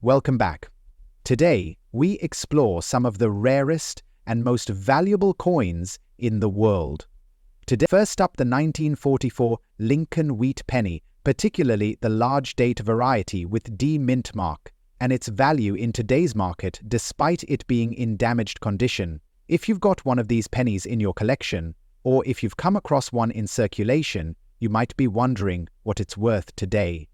Welcome back. Today, we explore some of the rarest and most valuable coins in the world. Today, first up, the 1944 Lincoln Wheat Penny, particularly the large date variety with D mint mark, and its value in today's market despite it being in damaged condition. If you've got one of these pennies in your collection, or if you've come across one in circulation, you might be wondering what it's worth today.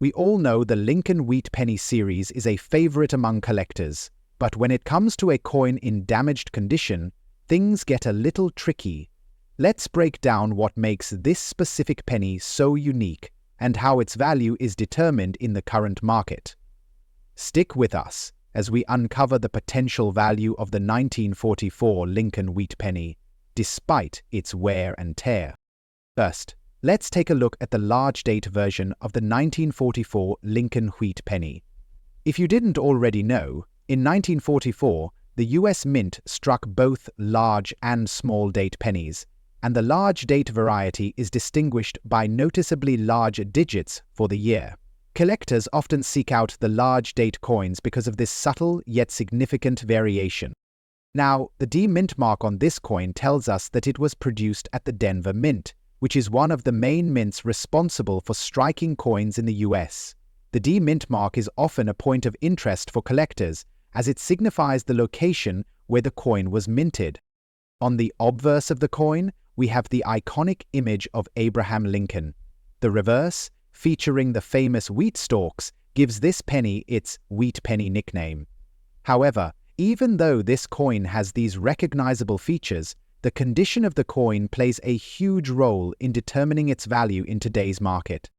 We all know the Lincoln Wheat Penny series is a favorite among collectors, but when it comes to a coin in damaged condition, things get a little tricky. Let's break down what makes this specific penny so unique and how its value is determined in the current market. Stick with us as we uncover the potential value of the 1944 Lincoln Wheat Penny, despite its wear and tear. First, let's take a look at the large date version of the 1944 Lincoln Wheat Penny. If you didn't already know, in 1944, the US Mint struck both large and small date pennies, and the large date variety is distinguished by noticeably large digits for the year. Collectors often seek out the large date coins because of this subtle yet significant variation. Now, the D mint mark on this coin tells us that it was produced at the Denver Mint, which is one of the main mints responsible for striking coins in the US. The D mint mark is often a point of interest for collectors, as it signifies the location where the coin was minted. On the obverse of the coin, we have the iconic image of Abraham Lincoln. The reverse, featuring the famous wheat stalks, gives this penny its wheat penny nickname. However, even though this coin has these recognizable features, the condition of the coin plays a huge role in determining its value in today's market.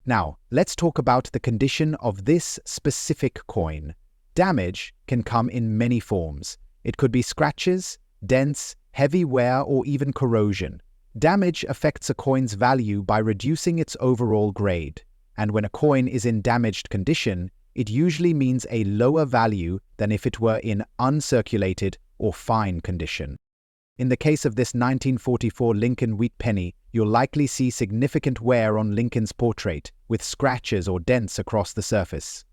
Now, let's talk about the condition of this specific coin. Damage can come in many forms. It could be scratches, dents, heavy wear, or even corrosion. Damage affects a coin's value by reducing its overall grade, and when a coin is in damaged condition, it usually means a lower value than if it were in uncirculated or fine condition. In the case of this 1944 Lincoln Wheat Penny, you'll likely see significant wear on Lincoln's portrait, with scratches or dents across the surface.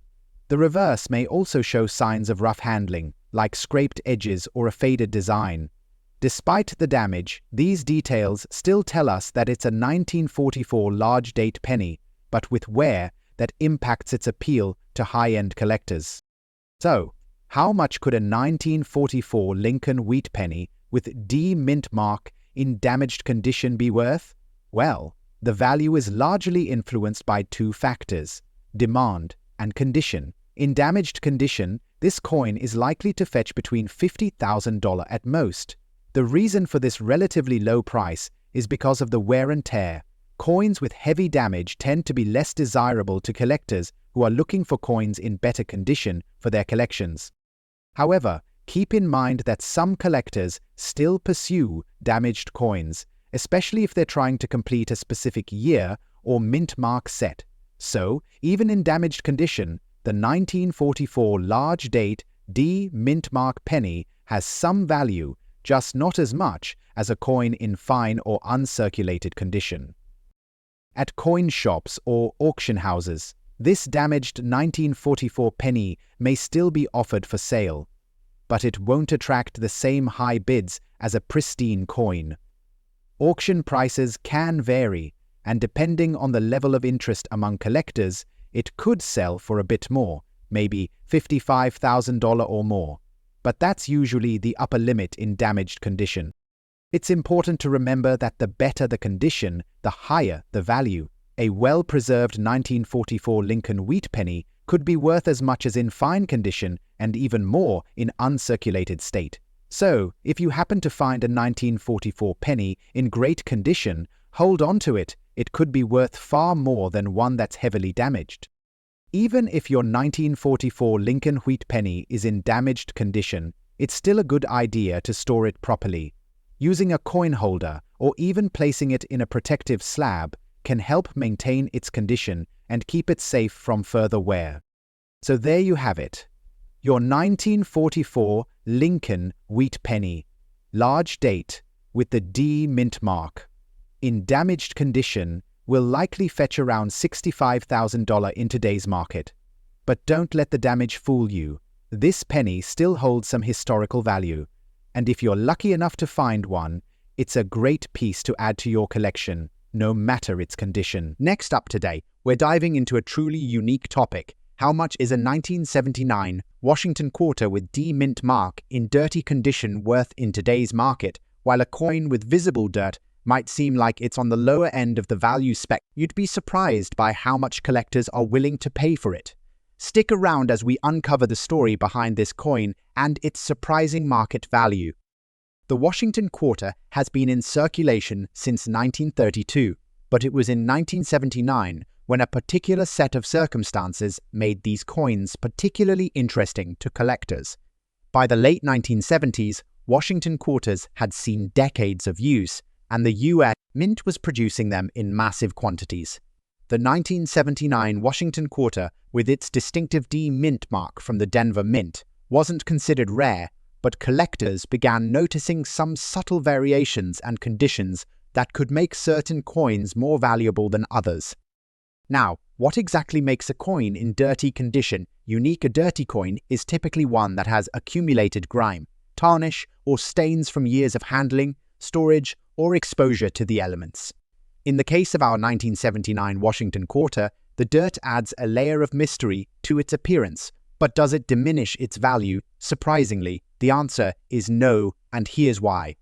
The reverse may also show signs of rough handling, like scraped edges or a faded design. Despite the damage, these details still tell us that it's a 1944 large date penny, but with wear that impacts its appeal to high-end collectors. So, how much could a 1944 Lincoln Wheat Penny with D mint mark in damaged condition be worth? Well, the value is largely influenced by two factors: demand and condition. In damaged condition, this coin is likely to fetch between $50,000 at most. The reason for this relatively low price is because of the wear and tear. Coins with heavy damage tend to be less desirable to collectors who are looking for coins in better condition for their collections. However, keep in mind that some collectors still pursue damaged coins, especially if they're trying to complete a specific year or mint mark set. So, even in damaged condition, the 1944 large date D mint mark penny has some value, just not as much as a coin in fine or uncirculated condition. At coin shops or auction houses, this damaged 1944 penny may still be offered for sale, but it won't attract the same high bids as a pristine coin. Auction prices can vary, and depending on the level of interest among collectors, it could sell for a bit more, maybe $55,000 or more. But that's usually the upper limit in damaged condition. It's important to remember that the better the condition, the higher the value. A well-preserved 1944 Lincoln Wheat Penny could be worth as much as in fine condition and even more in uncirculated state. So, if you happen to find a 1944 penny in great condition, hold on to it. It could be worth far more than one that's heavily damaged. Even if your 1944 Lincoln Wheat Penny is in damaged condition, it's still a good idea to store it properly. Using a coin holder or even placing it in a protective slab can help maintain its condition and keep it safe from further wear. So there you have it. Your 1944 Lincoln Wheat Penny, large date with the D mint mark. In damaged condition, will likely fetch around $65,000 in today's market. But don't let the damage fool you. This penny still holds some historical value, and if you're lucky enough to find one, it's a great piece to add to your collection, no matter its condition. Next up today, we're diving into a truly unique topic. How much is a 1979 Washington quarter with D mint mark in dirty condition worth in today's market? While a coin with visible dirt might seem like it's on the lower end of the value spectrum, you'd be surprised by how much collectors are willing to pay for it. Stick around as we uncover the story behind this coin and its surprising market value. The Washington quarter has been in circulation since 1932, but it was in 1979 when a particular set of circumstances made these coins particularly interesting to collectors. By the late 1970s, Washington quarters had seen decades of use, and the U.S. Mint was producing them in massive quantities. The 1979 Washington quarter, with its distinctive D mint mark from the Denver Mint, wasn't considered rare, but collectors began noticing some subtle variations and conditions that could make certain coins more valuable than others. Now, what exactly makes a coin in dirty condition unique? A dirty coin is typically one that has accumulated grime, tarnish, or stains from years of handling, storage, or exposure to the elements. In the case of our 1979 Washington quarter, the dirt adds a layer of mystery to its appearance, but does it diminish its value? Surprisingly, the answer is no, and here's why.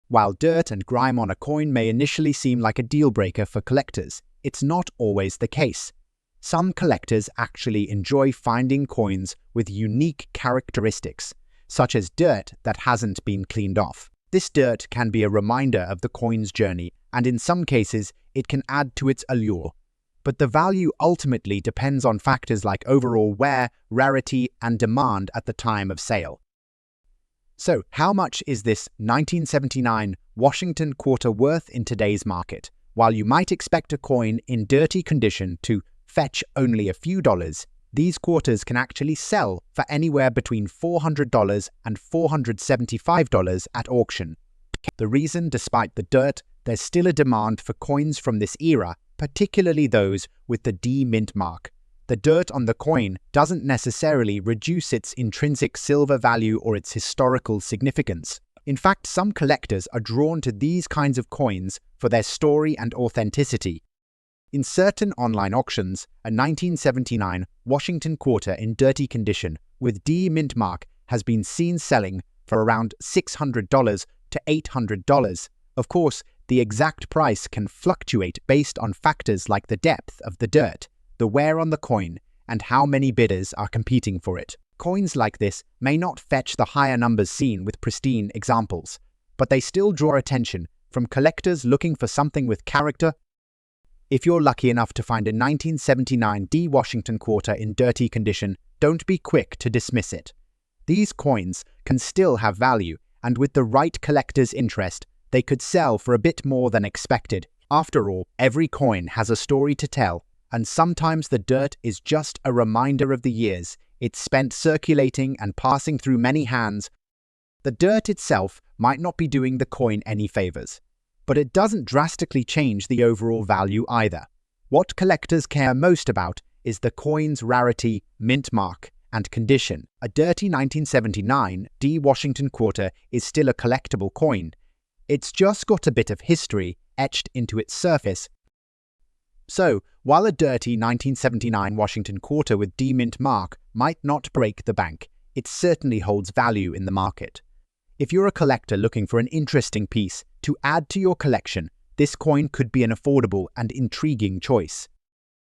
While dirt and grime on a coin may initially seem like a deal-breaker for collectors, it's not always the case. Some collectors actually enjoy finding coins with unique characteristics, such as dirt that hasn't been cleaned off. This dirt can be a reminder of the coin's journey, and in some cases, it can add to its allure. But the value ultimately depends on factors like overall wear, rarity, and demand at the time of sale. So, how much is this 1979 Washington quarter worth in today's market? While you might expect a coin in dirty condition to fetch only a few dollars, these quarters can actually sell for anywhere between $400 and $475 at auction. The reason, despite the dirt, there's still a demand for coins from this era, particularly those with the D mint mark. The dirt on the coin doesn't necessarily reduce its intrinsic silver value or its historical significance. In fact, some collectors are drawn to these kinds of coins for their story and authenticity. In certain online auctions, a 1979 Washington quarter in dirty condition with D mint mark has been seen selling for around $600 to $800. Of course, the exact price can fluctuate based on factors like the depth of the dirt, the wear on the coin, and how many bidders are competing for it. Coins like this may not fetch the higher numbers seen with pristine examples, but they still draw attention from collectors looking for something with character. If you're lucky enough to find a 1979 D Washington quarter in dirty condition, don't be quick to dismiss it. These coins can still have value, and with the right collector's interest, they could sell for a bit more than expected. After all, every coin has a story to tell, and sometimes the dirt is just a reminder of the years it's spent circulating and passing through many hands. The dirt itself might not be doing the coin any favors, but it doesn't drastically change the overall value either. What collectors care most about is the coin's rarity, mint mark, and condition. A dirty 1979 D Washington quarter is still a collectible coin. It's just got a bit of history etched into its surface. So, while a dirty 1979 Washington quarter with D mint mark might not break the bank, it certainly holds value in the market. If you're a collector looking for an interesting piece to add to your collection, this coin could be an affordable and intriguing choice.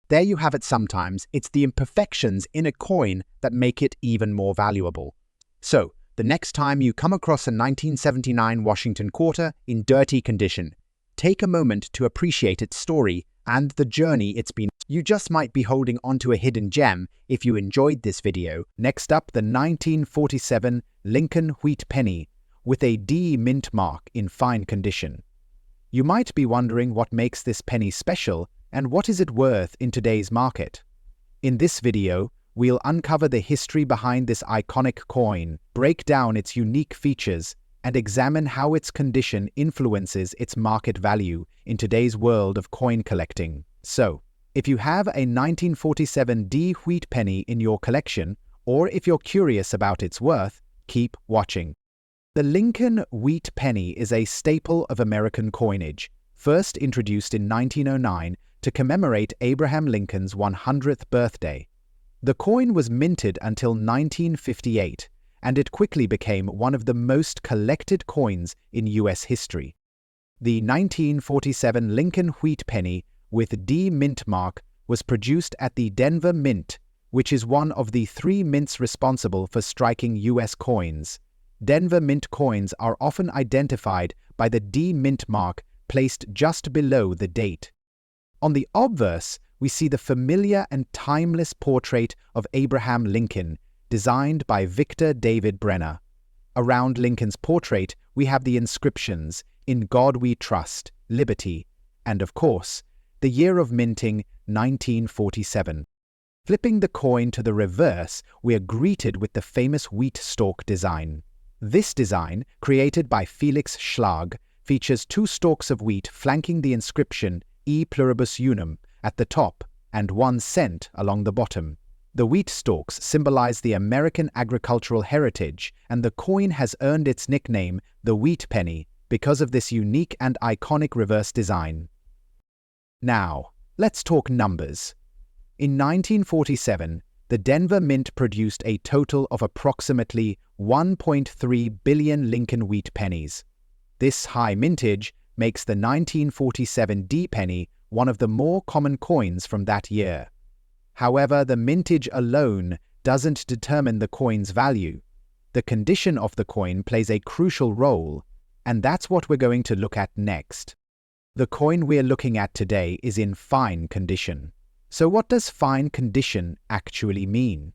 There you have it. Sometimes it's the imperfections in a coin that make it even more valuable. So, the next time you come across a 1979 Washington quarter in dirty condition, take a moment to appreciate its story and the journey it's been. You just might be holding onto a hidden gem if you enjoyed this video. Next up, the 1947 Lincoln Wheat Penny with a D mint mark in fine condition. You might be wondering what makes this penny special and what is it worth in today's market. In this video, we'll uncover the history behind this iconic coin, break down its unique features, and examine how its condition influences its market value in today's world of coin collecting. So, If you have a 1947 D wheat penny in your collection, or if you're curious about its worth, keep watching. The Lincoln wheat penny is a staple of American coinage, first introduced in 1909 to commemorate Abraham Lincoln's 100th birthday. The coin was minted until 1958, and it quickly became one of the most collected coins in U.S. history. The 1947 Lincoln wheat penny with D mint mark was produced at the Denver Mint, which is one of the 3 mints responsible for striking U.S. coins. Denver Mint coins are often identified by the D mint mark placed just below the date. On the obverse, we see the familiar and timeless portrait of Abraham Lincoln, designed by Victor David Brenner. Around Lincoln's portrait, we have the inscriptions, "In God We Trust," "Liberty," and of course, the year of minting, 1947. Flipping the coin to the reverse, we are greeted with the famous wheat stalk design. This design, created by Felix Schlag, features 2 stalks of wheat flanking the inscription E pluribus unum at the top and 1 cent along the bottom. The wheat stalks symbolize the American agricultural heritage, and the coin has earned its nickname, the wheat penny, because of this unique and iconic reverse design. Now, let's talk numbers. In 1947, the Denver Mint produced a total of approximately 1.3 billion Lincoln wheat pennies. This high mintage makes the 1947 D penny one of the more common coins from that year. However, the mintage alone doesn't determine the coin's value. The condition of the coin plays a crucial role, and that's what we're going to look at next. The coin we're looking at today is in fine condition. So what does fine condition actually mean?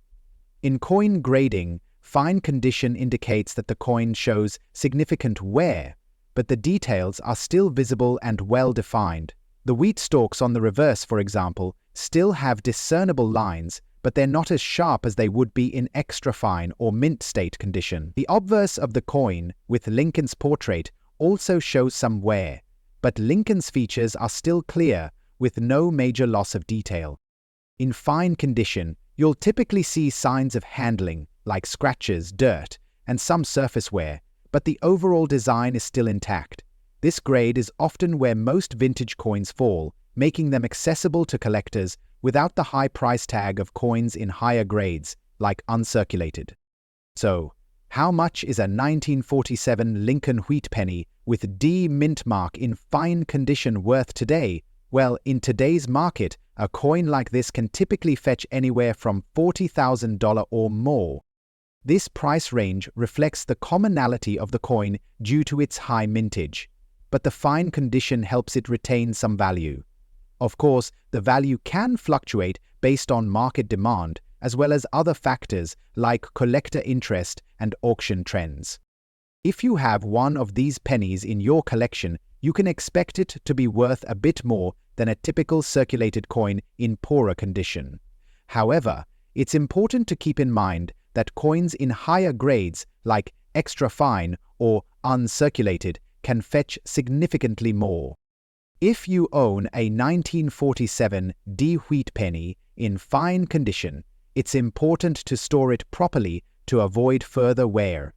In coin grading, fine condition indicates that the coin shows significant wear, but the details are still visible and well defined. The wheat stalks on the reverse, for example, still have discernible lines, but they're not as sharp as they would be in extra fine or mint state condition. The obverse of the coin, with Lincoln's portrait, also shows some wear, but Lincoln's features are still clear, with no major loss of detail. In fine condition, you'll typically see signs of handling, like scratches, dirt, and some surface wear, but the overall design is still intact. This grade is often where most vintage coins fall, making them accessible to collectors without the high price tag of coins in higher grades, like uncirculated. So, how much is a 1947 Lincoln wheat penny with D mint mark in fine condition worth today? Well, in today's market, a coin like this can typically fetch anywhere from $40,000 or more. This price range reflects the commonality of the coin due to its high mintage, but the fine condition helps it retain some value. Of course, the value can fluctuate based on market demand, as well as other factors like collector interest and auction trends. If you have one of these pennies in your collection, you can expect it to be worth a bit more than a typical circulated coin in poorer condition. However, it's important to keep in mind that coins in higher grades, like extra fine or uncirculated, can fetch significantly more. If you own a 1947 D wheat penny in fine condition, it's important to store it properly to avoid further wear.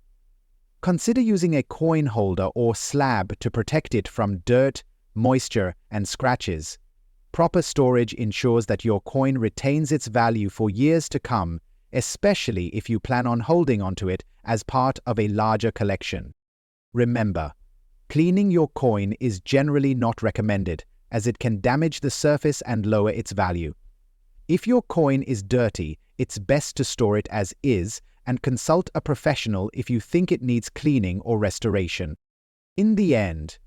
Consider using a coin holder or slab to protect it from dirt, moisture, and scratches. Proper storage ensures that your coin retains its value for years to come, especially if you plan on holding onto it as part of a larger collection. Remember, cleaning your coin is generally not recommended, as it can damage the surface and lower its value. If your coin is dirty, it's best to store it as is and consult a professional if you think it needs cleaning or restoration. In the end,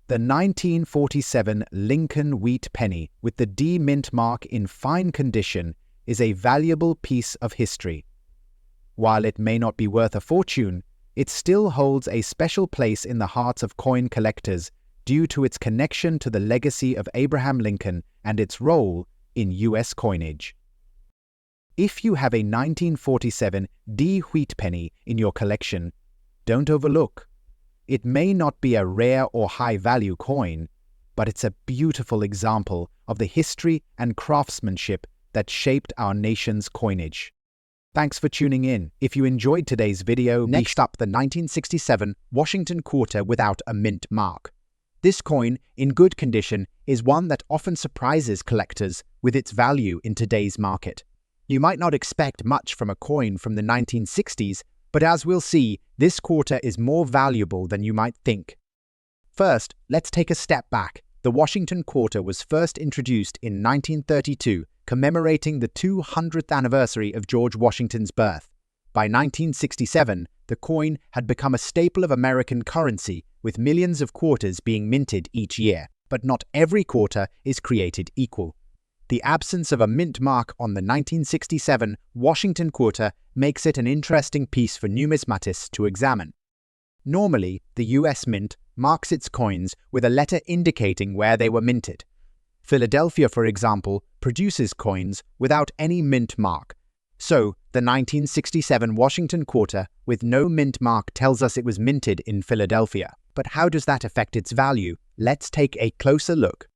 the 1947 Lincoln wheat penny with the D mint mark in fine condition is a valuable piece of history. While it may not be worth a fortune, it still holds a special place in the hearts of coin collectors due to its connection to the legacy of Abraham Lincoln and its role in U.S. coinage. If you have a 1947 D wheat penny in your collection, don't overlook. It may not be a rare or high-value coin, but it's a beautiful example of the history and craftsmanship that shaped our nation's coinage. Thanks for tuning in. If you enjoyed today's video, next up, the 1967 Washington quarter without a mint mark. This coin, in good condition, is one that often surprises collectors with its value in today's market. You might not expect much from a coin from the 1960s, but as we'll see, this quarter is more valuable than you might think. First, let's take a step back. The Washington quarter was first introduced in 1932, commemorating the 200th anniversary of George Washington's birth. By 1967, the coin had become a staple of American currency, with millions of quarters being minted each year. But not every quarter is created equal. The absence of a mint mark on the 1967 Washington quarter makes it an interesting piece for numismatists to examine. Normally, the US Mint marks its coins with a letter indicating where they were minted. Philadelphia, for example, produces coins without any mint mark. So, the 1967 Washington quarter with no mint mark tells us it was minted in Philadelphia. But how does that affect its value? Let's take a closer look.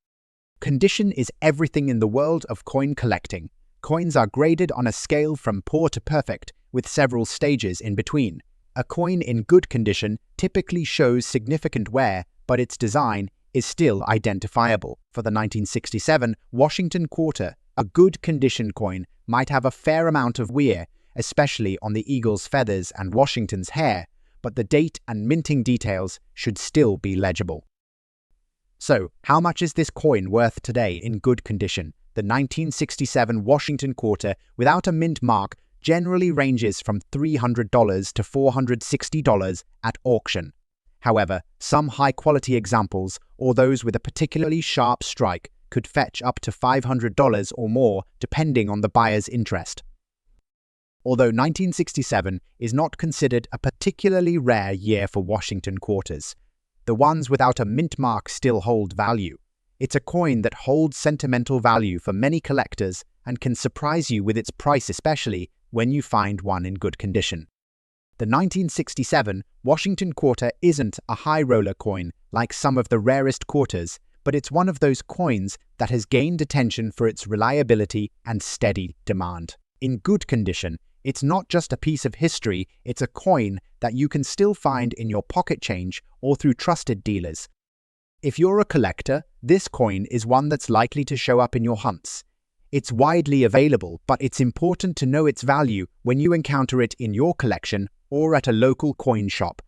Condition is everything in the world of coin collecting. Coins are graded on a scale from poor to perfect, with several stages in between. A coin in good condition typically shows significant wear, but its design is still identifiable. For the 1967 Washington quarter, a good condition coin might have a fair amount of wear, especially on the eagle's feathers and Washington's hair, but the date and minting details should still be legible. So, how much is this coin worth today in good condition? The 1967 Washington quarter without a mint mark generally ranges from $300 to $460 at auction. However, some high-quality examples, or those with a particularly sharp strike, could fetch up to $500 or more depending on the buyer's interest. Although 1967 is not considered a particularly rare year for Washington quarters, the ones without a mint mark still hold value. It's a coin that holds sentimental value for many collectors and can surprise you with its price, especially when you find one in good condition. The 1967 Washington quarter isn't a high roller coin like some of the rarest quarters, but it's one of those coins that has gained attention for its reliability and steady demand. In good condition, it's not just a piece of history, it's a coin that you can still find in your pocket change or through trusted dealers. If you're a collector, this coin is one that's likely to show up in your hunts. It's widely available, but it's important to know its value when you encounter it in your collection or at a local coin shop.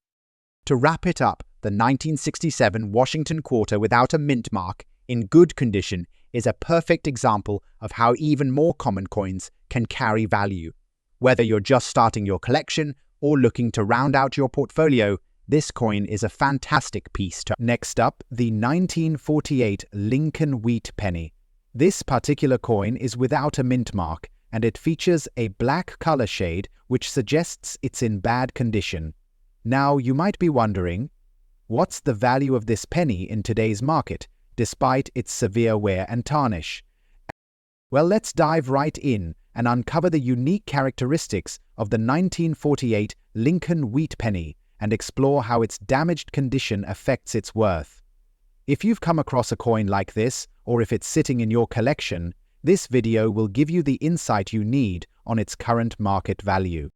To wrap it up, the 1967 Washington quarter without a mint mark, in good condition, is a perfect example of how even more common coins can carry value. Whether you're just starting your collection or looking to round out your portfolio, this coin is a fantastic piece to... Next up, the 1948 Lincoln Wheat Penny. This particular coin is without a mint mark, and it features a black color shade which suggests it's in bad condition. Now, you might be wondering, what's the value of this penny in today's market, despite its severe wear and tarnish? Well, let's dive right in and uncover the unique characteristics of the 1948 Lincoln Wheat Penny and explore how its damaged condition affects its worth. If you've come across a coin like this, or if it's sitting in your collection, this video will give you the insight you need on its current market value.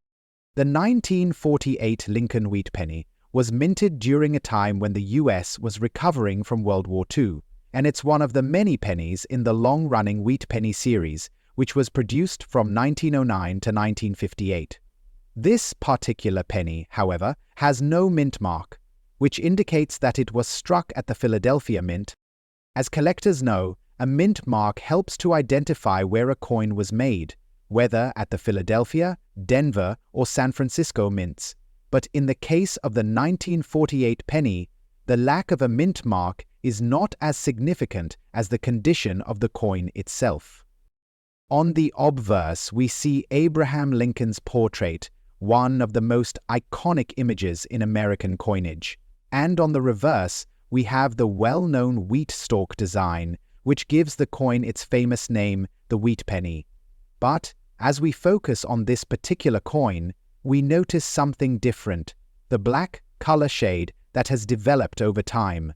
The 1948 Lincoln Wheat Penny was minted during a time when the US was recovering from World War II, and it's one of the many pennies in the long-running Wheat Penny series, which was produced from 1909 to 1958. This particular penny, however, has no mint mark, which indicates that it was struck at the Philadelphia Mint. As collectors know, a mint mark helps to identify where a coin was made, whether at the Philadelphia, Denver, or San Francisco mints. But in the case of the 1948 penny, the lack of a mint mark is not as significant as the condition of the coin itself. On the obverse, we see Abraham Lincoln's portrait, one of the most iconic images in American coinage. And on the reverse, we have the well-known wheat stalk design, which gives the coin its famous name, the wheat penny. But as we focus on this particular coin, we notice something different, the black color shade that has developed over time.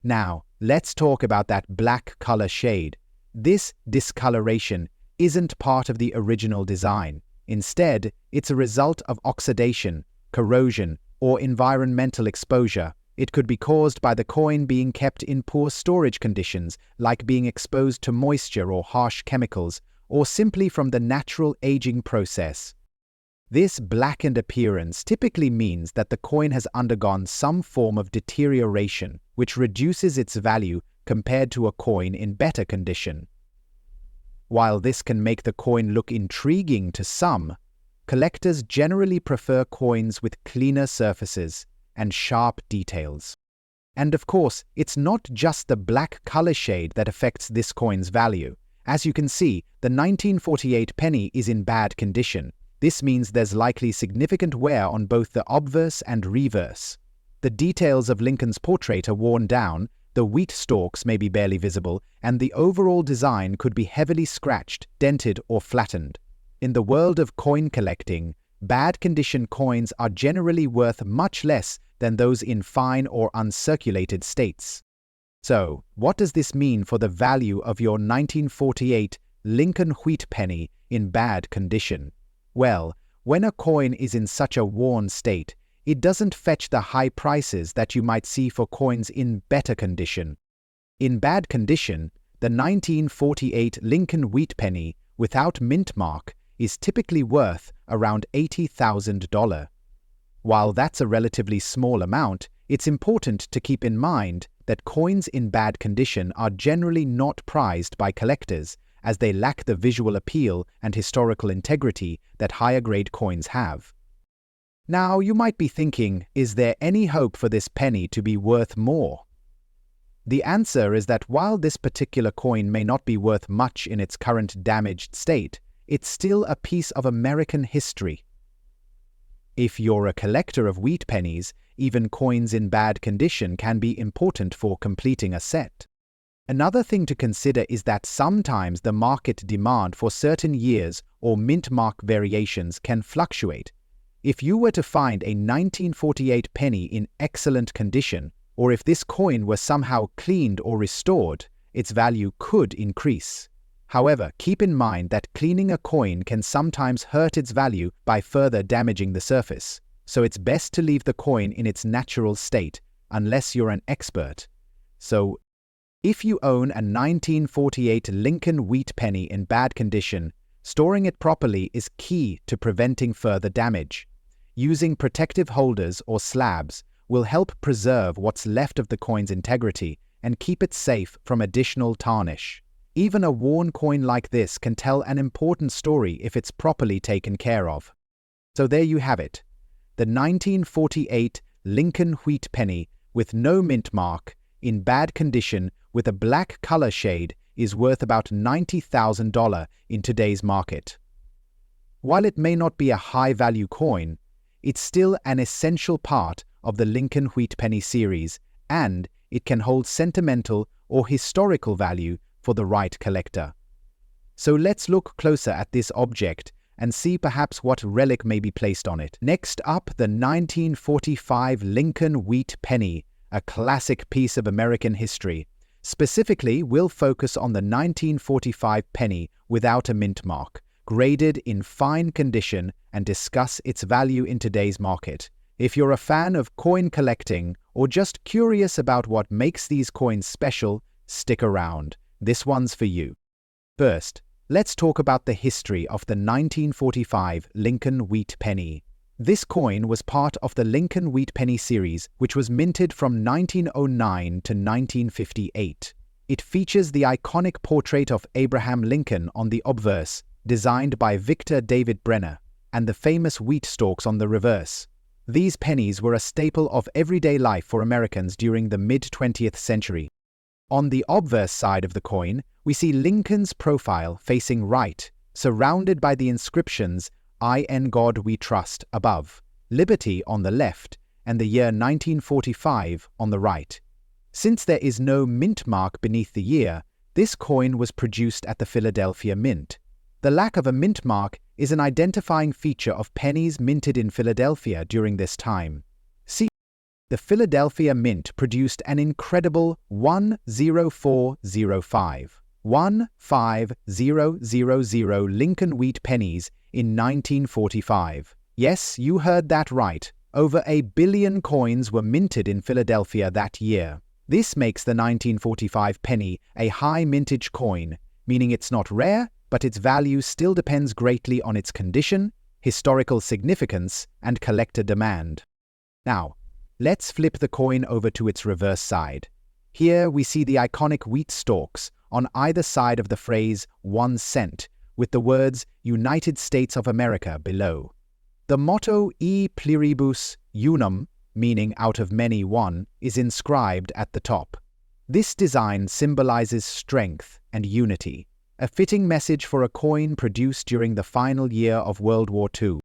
Now, let's talk about that black color shade. This discoloration isn't part of the original design. Instead, it's a result of oxidation, corrosion, or environmental exposure. It could be caused by the coin being kept in poor storage conditions, like being exposed to moisture or harsh chemicals, or simply from the natural aging process. This blackened appearance typically means that the coin has undergone some form of deterioration, which reduces its value compared to a coin in better condition. While this can make the coin look intriguing to some, collectors generally prefer coins with cleaner surfaces and sharp details. And of course, it's not just the black color shade that affects this coin's value. As you can see, the 1948 penny is in bad condition. This means there's likely significant wear on both the obverse and reverse. The details of Lincoln's portrait are worn down, the wheat stalks may be barely visible, and the overall design could be heavily scratched, dented, or flattened. In the world of coin collecting, bad condition coins are generally worth much less than those in fine or uncirculated states. So, what does this mean for the value of your 1948 Lincoln wheat penny in bad condition? Well, when a coin is in such a worn state, it doesn't fetch the high prices that you might see for coins in better condition. In bad condition, the 1948 Lincoln wheat penny without mint mark is typically worth around $80,000. While that's a relatively small amount, it's important to keep in mind that coins in bad condition are generally not prized by collectors, as they lack the visual appeal and historical integrity that higher-grade coins have. Now, you might be thinking, is there any hope for this penny to be worth more? The answer is that while this particular coin may not be worth much in its current damaged state, it's still a piece of American history. If you're a collector of wheat pennies, even coins in bad condition can be important for completing a set. Another thing to consider is that sometimes the market demand for certain years or mint mark variations can fluctuate. If you were to find a 1948 penny in excellent condition, or if this coin were somehow cleaned or restored, its value could increase. However, keep in mind that cleaning a coin can sometimes hurt its value by further damaging the surface, so it's best to leave the coin in its natural state, unless you're an expert. So, if you own a 1948 Lincoln wheat penny in bad condition, storing it properly is key to preventing further damage. Using protective holders or slabs will help preserve what's left of the coin's integrity and keep it safe from additional tarnish. Even a worn coin like this can tell an important story if it's properly taken care of. So there you have it. The 1948 Lincoln wheat penny with no mint mark, in bad condition with a black color shade, is worth about $90,000 in today's market. While it may not be a high-value coin, it's still an essential part of the Lincoln wheat penny series, and it can hold sentimental or historical value for the right collector. So let's look closer at this object and see perhaps what relic may be placed on it. Next up, the 1945 Lincoln wheat penny, a classic piece of American history. Specifically, we'll focus on the 1945 penny without a mint mark, graded in fine condition, and discuss its value in today's market. If you're a fan of coin collecting or just curious about what makes these coins special, stick around. This one's for you. First, let's talk about the history of the 1945 Lincoln wheat penny. This coin was part of the Lincoln wheat penny series, which was minted from 1909 to 1958. It features the iconic portrait of Abraham Lincoln on the obverse, designed by Victor David Brenner, and the famous wheat stalks on the reverse. These pennies were a staple of everyday life for Americans during the mid-20th century. On the obverse side of the coin, we see Lincoln's profile facing right, surrounded by the inscriptions "I in God We Trust" above, "Liberty" on the left, and the year 1945 on the right. Since there is no mint mark beneath the year, this coin was produced at the Philadelphia Mint. The lack of a mint mark is an identifying feature of pennies minted in Philadelphia during this time. See The Philadelphia Mint produced an incredible 10405 Lincoln Wheat pennies in 1945. Yes, you heard that right. Over 1 billion coins were minted in Philadelphia that year. This makes the 1945 penny a high mintage coin, meaning it's not rare, but its value still depends greatly on its condition, historical significance, and collector demand. Now, let's flip the coin over to its reverse side. Here we see the iconic wheat stalks on either side of the phrase 1 cent, with the words United States of America below. The motto E pluribus unum, meaning out of many one, is inscribed at the top. This design symbolizes strength and unity, a fitting message for a coin produced during the final year of World War II.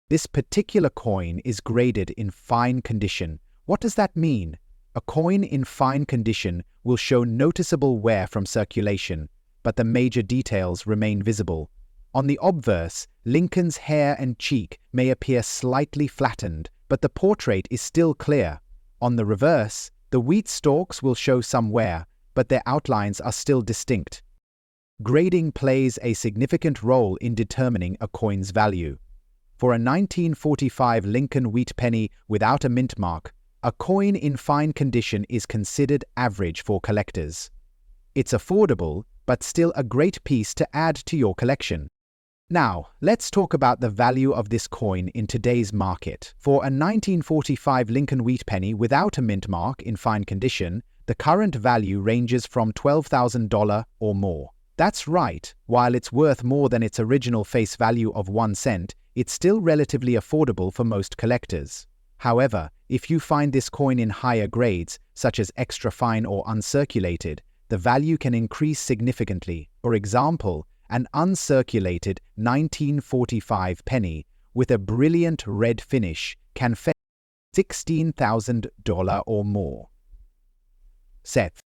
This particular coin is graded in fine condition. What does that mean? A coin in fine condition will show noticeable wear from circulation, but the major details remain visible. On the obverse, Lincoln's hair and cheek may appear slightly flattened, but the portrait is still clear. On the reverse, the wheat stalks will show some wear, but their outlines are still distinct. Grading plays a significant role in determining a coin's value. For a 1945 Lincoln wheat penny without a mint mark, a coin in fine condition is considered average for collectors. It's affordable, but still a great piece to add to your collection. Now, let's talk about the value of this coin in today's market. For a 1945 Lincoln wheat penny without a mint mark in fine condition, the current value ranges from $12,000 or more. That's right, while it's worth more than its original face value of 1 cent, it's still relatively affordable for most collectors. However, if you find this coin in higher grades, such as extra fine or uncirculated, the value can increase significantly. For example, an uncirculated 1945 penny with a brilliant red finish can fetch $16,000 or more. Seth,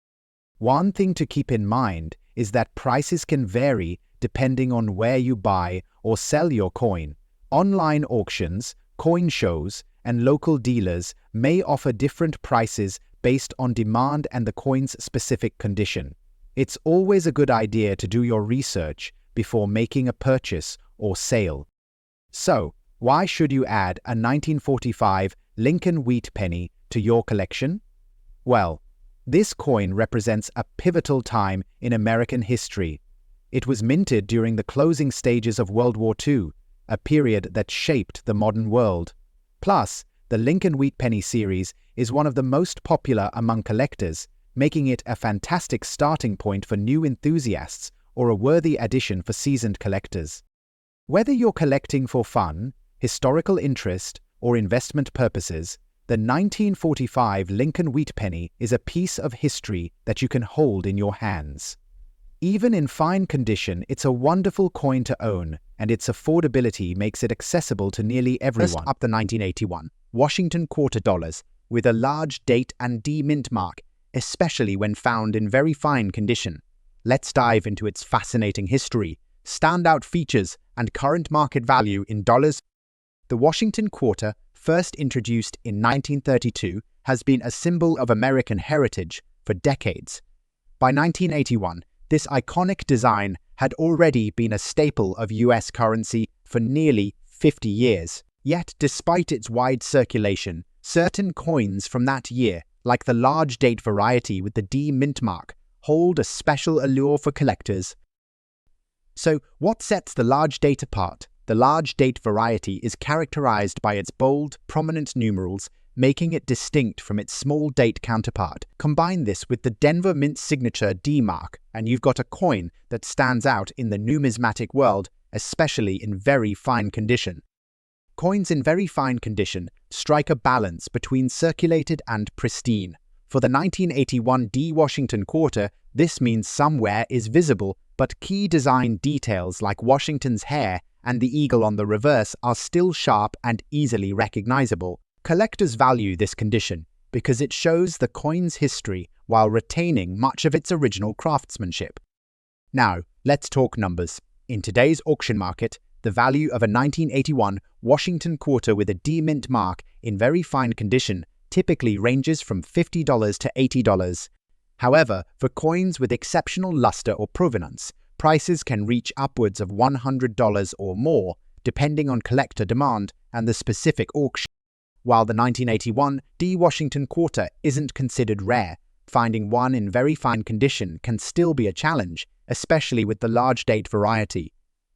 one thing to keep in mind is that prices can vary depending on where you buy or sell your coin. Online auctions, coin shows, and local dealers may offer different prices based on demand and the coin's specific condition. It's always a good idea to do your research before making a purchase or sale. So, why should you add a 1945 Lincoln wheat penny to your collection? Well, this coin represents a pivotal time in American history. It was minted during the closing stages of World War II, a period that shaped the modern world. Plus, the Lincoln wheat penny series is one of the most popular among collectors, making it a fantastic starting point for new enthusiasts or a worthy addition for seasoned collectors. Whether you're collecting for fun, historical interest, or investment purposes, the 1945 Lincoln wheat penny is a piece of history that you can hold in your hands. Even in fine condition, it's a wonderful coin to own, and its affordability makes it accessible to nearly everyone. First up, the 1981 Washington quarter dollars with a large date and D mint mark, especially when found in very fine condition. Let's dive into its fascinating history, standout features, and current market value in dollars. The Washington quarter, first introduced in 1932, has been a symbol of American heritage for decades. By 1981, this iconic design had already been a staple of US currency for nearly 50 years. Yet, despite its wide circulation, certain coins from that year, like the large date variety with the D mint mark, hold a special allure for collectors. So, what sets the large date apart? The large date variety is characterized by its bold, prominent numerals, making it distinct from its small date counterpart. Combine this with the Denver Mint signature D mark, and you've got a coin that stands out in the numismatic world, especially in very fine condition. Coins in very fine condition strike a balance between circulated and pristine. For the 1981 D Washington quarter, this means some wear is visible, but key design details like Washington's hair and the eagle on the reverse are still sharp and easily recognizable. Collectors value this condition because it shows the coin's history while retaining much of its original craftsmanship. Now, let's talk numbers. In today's auction market, the value of a 1981 Washington quarter with a D mint mark in very fine condition typically ranges from $50 to $80. However, for coins with exceptional luster or provenance, prices can reach upwards of $100 or more, depending on collector demand and the specific auction. While the 1981 D Washington quarter isn't considered rare, finding one in very fine condition can still be a challenge, especially with the large date variety.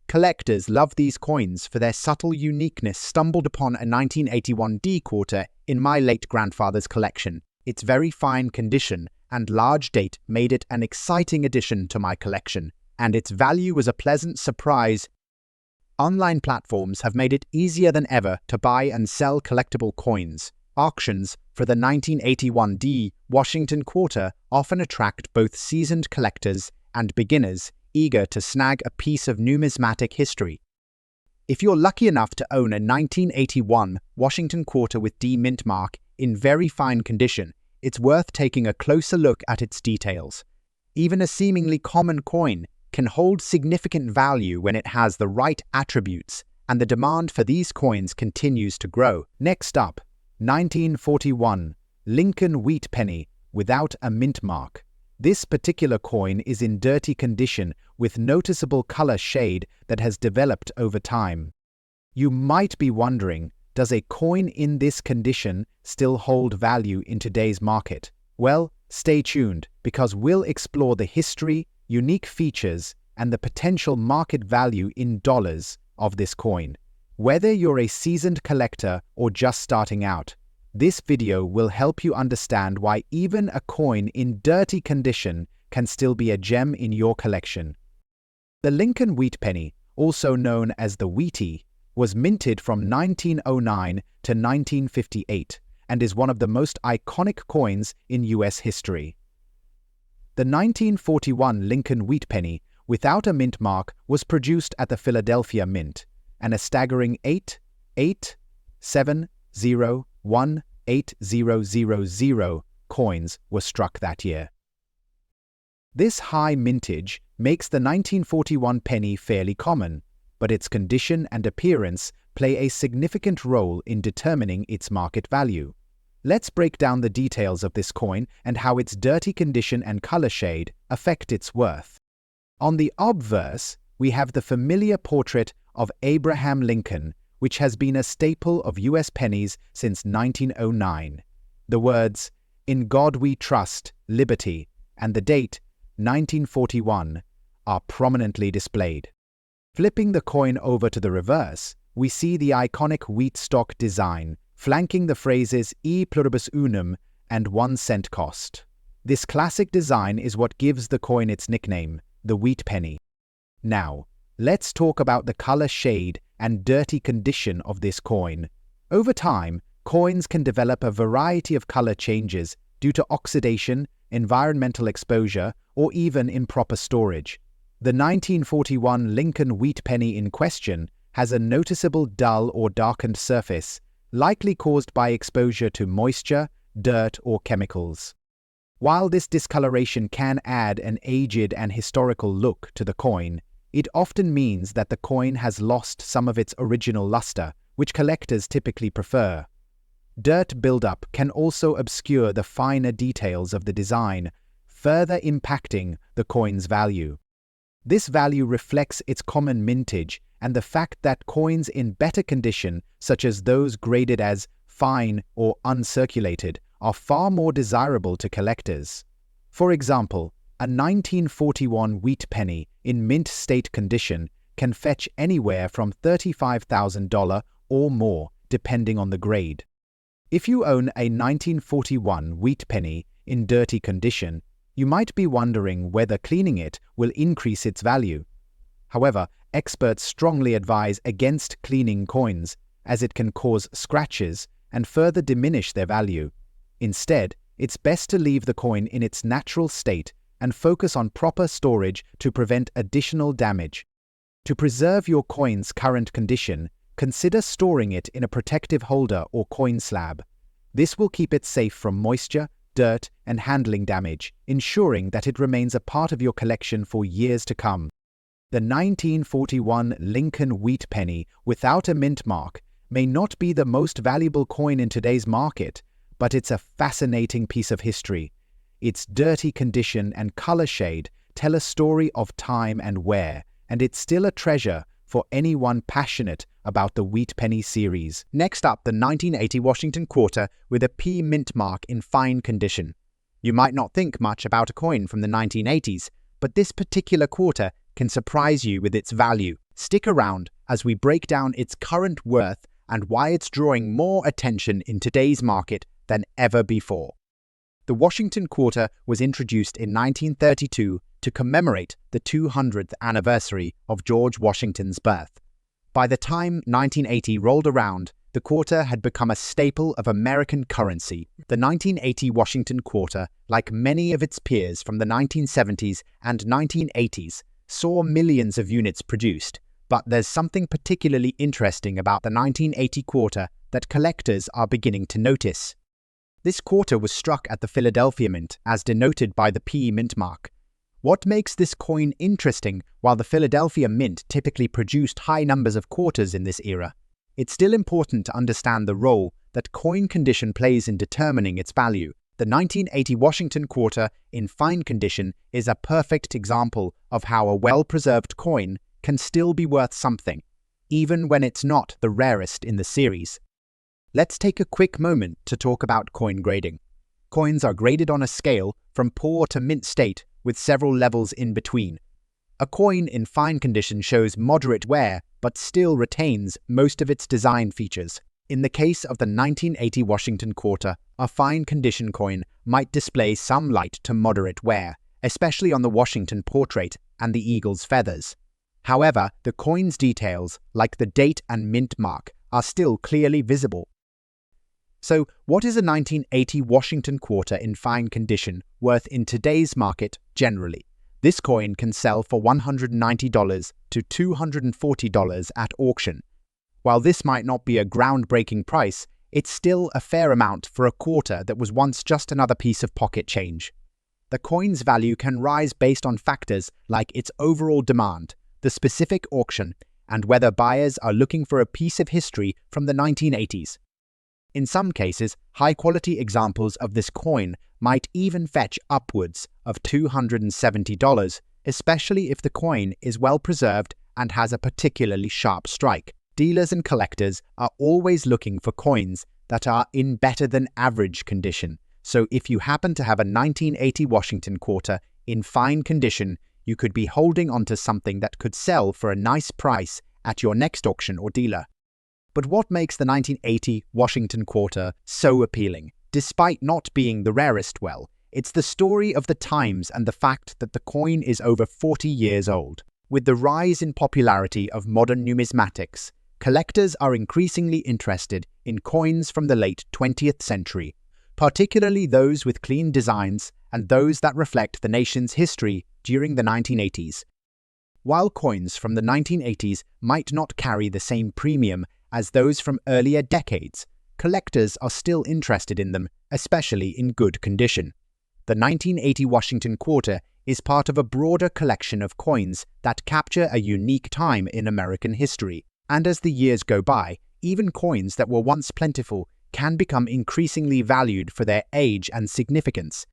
Collectors love these coins for their subtle uniqueness. Stumbled upon a 1981 D quarter in my late grandfather's collection. Its very fine condition and large date made it an exciting addition to my collection, and its value was a pleasant surprise. Online platforms have made it easier than ever to buy and sell collectible coins. Auctions for the 1981 D Washington quarter often attract both seasoned collectors and beginners eager to snag a piece of numismatic history. If you're lucky enough to own a 1981 Washington quarter with D mint mark in very fine condition, it's worth taking a closer look at its details. Even a seemingly common coin can hold significant value when it has the right attributes, and the demand for these coins continues to grow. Next up, 1941 Lincoln wheat penny without a mint mark. This particular coin is in dirty condition with noticeable color shade that has developed over time. You might be wondering, does a coin in this condition still hold value in today's market? Well, stay tuned, because we'll explore the history, unique features, and the potential market value in dollars of this coin. Whether you're a seasoned collector or just starting out, this video will help you understand why even a coin in dirty condition can still be a gem in your collection. The Lincoln wheat penny, also known as the Wheatie, was minted from 1909 to 1958 and is one of the most iconic coins in U.S. history. The 1941 Lincoln wheat penny without a mint mark was produced at the Philadelphia Mint, and a staggering 8,870,180,000 coins were struck that year. This high mintage makes the 1941 penny fairly common, but its condition and appearance play a significant role in determining its market value. Let's break down the details of this coin and how its dirty condition and color shade affect its worth. On the obverse, we have the familiar portrait of Abraham Lincoln, which has been a staple of U.S. pennies since 1909. The words, "In God We Trust, Liberty," and the date, 1941, are prominently displayed. Flipping the coin over to the reverse, we see the iconic wheat stalk design, flanking the phrases "E pluribus unum" and 1 cent cost. This classic design is what gives the coin its nickname, the wheat penny. Now, let's talk about the color shade and dirty condition of this coin. Over time, coins can develop a variety of color changes due to oxidation, environmental exposure, or even improper storage. The 1941 Lincoln wheat penny in question has a noticeable dull or darkened surface, likely caused by exposure to moisture, dirt, or chemicals. While this discoloration can add an aged and historical look to the coin, it often means that the coin has lost some of its original luster, which collectors typically prefer. Dirt buildup can also obscure the finer details of the design, further impacting the coin's value. This value reflects its common mintage and the fact that coins in better condition, such as those graded as fine or uncirculated, are far more desirable to collectors. For example, a 1941 wheat penny in mint state condition can fetch anywhere from $35,000 or more, depending on the grade. If you own a 1941 wheat penny in dirty condition, you might be wondering whether cleaning it will increase its value. However, experts strongly advise against cleaning coins, as it can cause scratches and further diminish their value. Instead, it's best to leave the coin in its natural state and focus on proper storage to prevent additional damage. To preserve your coin's current condition, consider storing it in a protective holder or coin slab. This will keep it safe from moisture, dirt, and handling damage, ensuring that it remains a part of your collection for years to come. The 1941 Lincoln wheat penny without a mint mark may not be the most valuable coin in today's market, but it's a fascinating piece of history. Its dirty condition and color shade tell a story of time and wear, and it's still a treasure for anyone passionate about the Wheat Penny series. Next up, the 1980 Washington quarter with a P mint mark in fine condition. You might not think much about a coin from the 1980s, but this particular quarter can surprise you with its value. Stick around as we break down its current worth and why it's drawing more attention in today's market than ever before. The Washington quarter was introduced in 1932 to commemorate the 200th anniversary of George Washington's birth. By the time 1980 rolled around, the quarter had become a staple of American currency. The 1980 Washington quarter, like many of its peers from the 1970s and 1980s, saw millions of units produced. But there's something particularly interesting about the 1980 quarter that collectors are beginning to notice. This quarter was struck at the Philadelphia Mint, as denoted by the P mint mark. What makes this coin interesting, while the Philadelphia Mint typically produced high numbers of quarters in this era? It's still important to understand the role that coin condition plays in determining its value. The 1980 Washington quarter in fine condition is a perfect example of how a well-preserved coin can still be worth something, even when it's not the rarest in the series. Let's take a quick moment to talk about coin grading. Coins are graded on a scale from poor to mint state, with several levels in between. A coin in fine condition shows moderate wear, but still retains most of its design features. In the case of the 1980 Washington quarter, a fine condition coin might display some light to moderate wear, especially on the Washington portrait and the eagle's feathers. However, the coin's details, like the date and mint mark, are still clearly visible. So, what is a 1980 Washington quarter in fine condition worth in today's market generally? This coin can sell for $190 to $240 at auction. While this might not be a groundbreaking price, it's still a fair amount for a quarter that was once just another piece of pocket change. The coin's value can rise based on factors like its overall demand, the specific auction, and whether buyers are looking for a piece of history from the 1980s. In some cases, high-quality examples of this coin might even fetch upwards of $270, especially if the coin is well preserved and has a particularly sharp strike. Dealers and collectors are always looking for coins that are in better than average condition, so if you happen to have a 1980 Washington quarter in fine condition, you could be holding onto something that could sell for a nice price at your next auction or dealer. But what makes the 1980 Washington quarter so appealing? Despite not being the rarest, well, it's the story of the times and the fact that the coin is over 40 years old. With the rise in popularity of modern numismatics, collectors are increasingly interested in coins from the late 20th century, particularly those with clean designs and those that reflect the nation's history during the 1980s. While coins from the 1980s might not carry the same premium as those from earlier decades, collectors are still interested in them, especially in good condition. The 1980 Washington quarter is part of a broader collection of coins that capture a unique time in American history. And as the years go by, even coins that were once plentiful can become increasingly valued for their age and significance.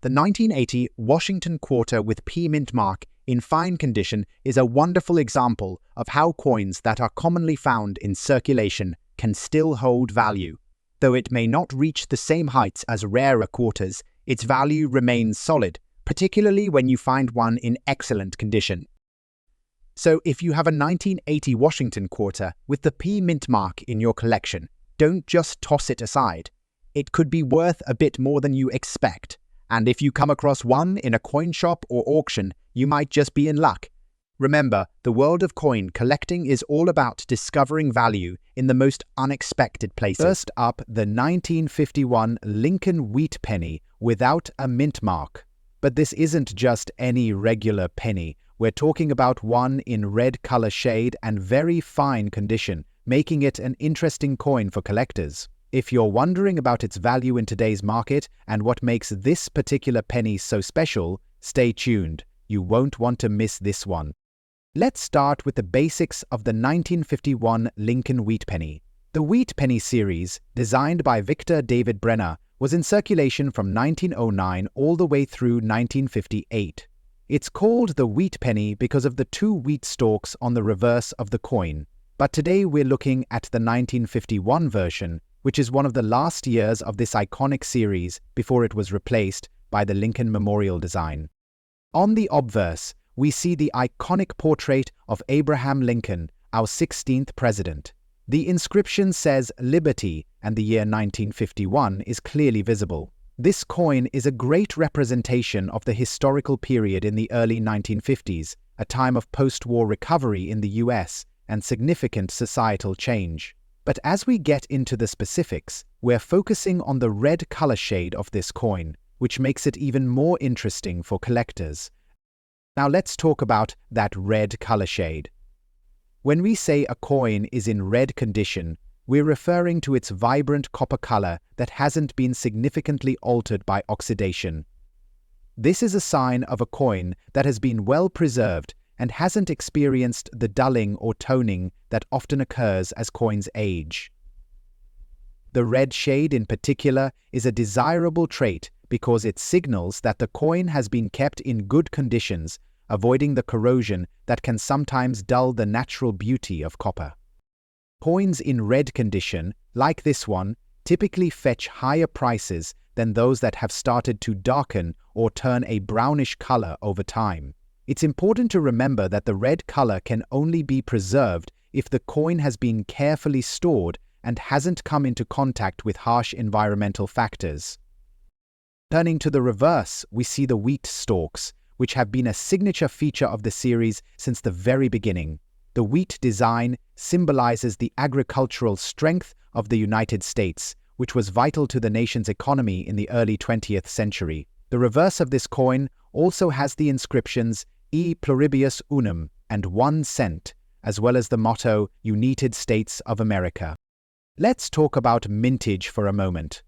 The 1980 Washington quarter with P mint mark in fine condition is a wonderful example of how coins that are commonly found in circulation can still hold value. Though it may not reach the same heights as rarer quarters, its value remains solid, particularly when you find one in excellent condition. So if you have a 1980 Washington quarter with the P mint mark in your collection, don't just toss it aside. It could be worth a bit more than you expect. And if you come across one in a coin shop or auction, you might just be in luck. Remember, the world of coin collecting is all about discovering value in the most unexpected places. First up, the 1951 Lincoln Wheat Penny without a mint mark. But this isn't just any regular penny. We're talking about one in red color shade and very fine condition, making it an interesting coin for collectors. If you're wondering about its value in today's market and what makes this particular penny so special, stay tuned. You won't want to miss this one. Let's start with the basics of the 1951 Lincoln Wheat Penny. The wheat penny series, designed by Victor David Brenner, was in circulation from 1909 all the way through 1958. It's called the wheat penny because of the two wheat stalks on the reverse of the coin, but today we're looking at the 1951 version, which is one of the last years of this iconic series before it was replaced by the Lincoln Memorial design. On the obverse, we see the iconic portrait of Abraham Lincoln, our 16th president. The inscription says Liberty, and the year 1951 is clearly visible. This coin is a great representation of the historical period in the early 1950s, a time of post-war recovery in the US and significant societal change. But as we get into the specifics, we're focusing on the red color shade of this coin, which makes it even more interesting for collectors. Now let's talk about that red color shade. When we say a coin is in red condition, we're referring to its vibrant copper color that hasn't been significantly altered by oxidation. This is a sign of a coin that has been well preserved and hasn't experienced the dulling or toning that often occurs as coins age. The red shade in particular is a desirable trait because it signals that the coin has been kept in good conditions, avoiding the corrosion that can sometimes dull the natural beauty of copper. Coins in red condition, like this one, typically fetch higher prices than those that have started to darken or turn a brownish color over time. It's important to remember that the red color can only be preserved if the coin has been carefully stored and hasn't come into contact with harsh environmental factors. Turning to the reverse, we see the wheat stalks, which have been a signature feature of the series since the very beginning. The wheat design symbolizes the agricultural strength of the United States, which was vital to the nation's economy in the early 20th century. The reverse of this coin also has the inscriptions E Pluribus Unum and 1 cent, as well as the motto United States of America. Let's talk about mintage for a moment.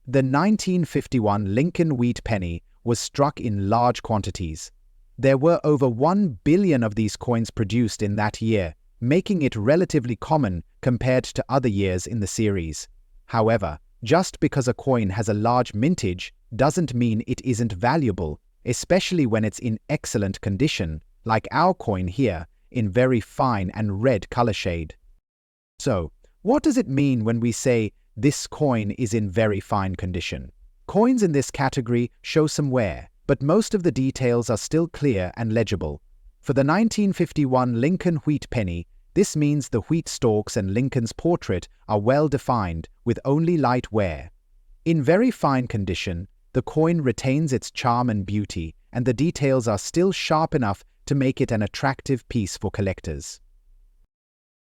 The 1951 Lincoln wheat penny was struck in large quantities. There were over 1 billion of these coins produced in that year, making it relatively common compared to other years in the series. However, just because a coin has a large mintage doesn't mean it isn't valuable, especially when it's in excellent condition, like our coin here, in very fine and red color shade. So, what does it mean when we say this coin is in very fine condition? Coins in this category show some wear, but most of the details are still clear and legible. For the 1951 Lincoln wheat penny, this means the wheat stalks and Lincoln's portrait are well defined, with only light wear. In very fine condition, the coin retains its charm and beauty, and the details are still sharp enough to make it an attractive piece for collectors.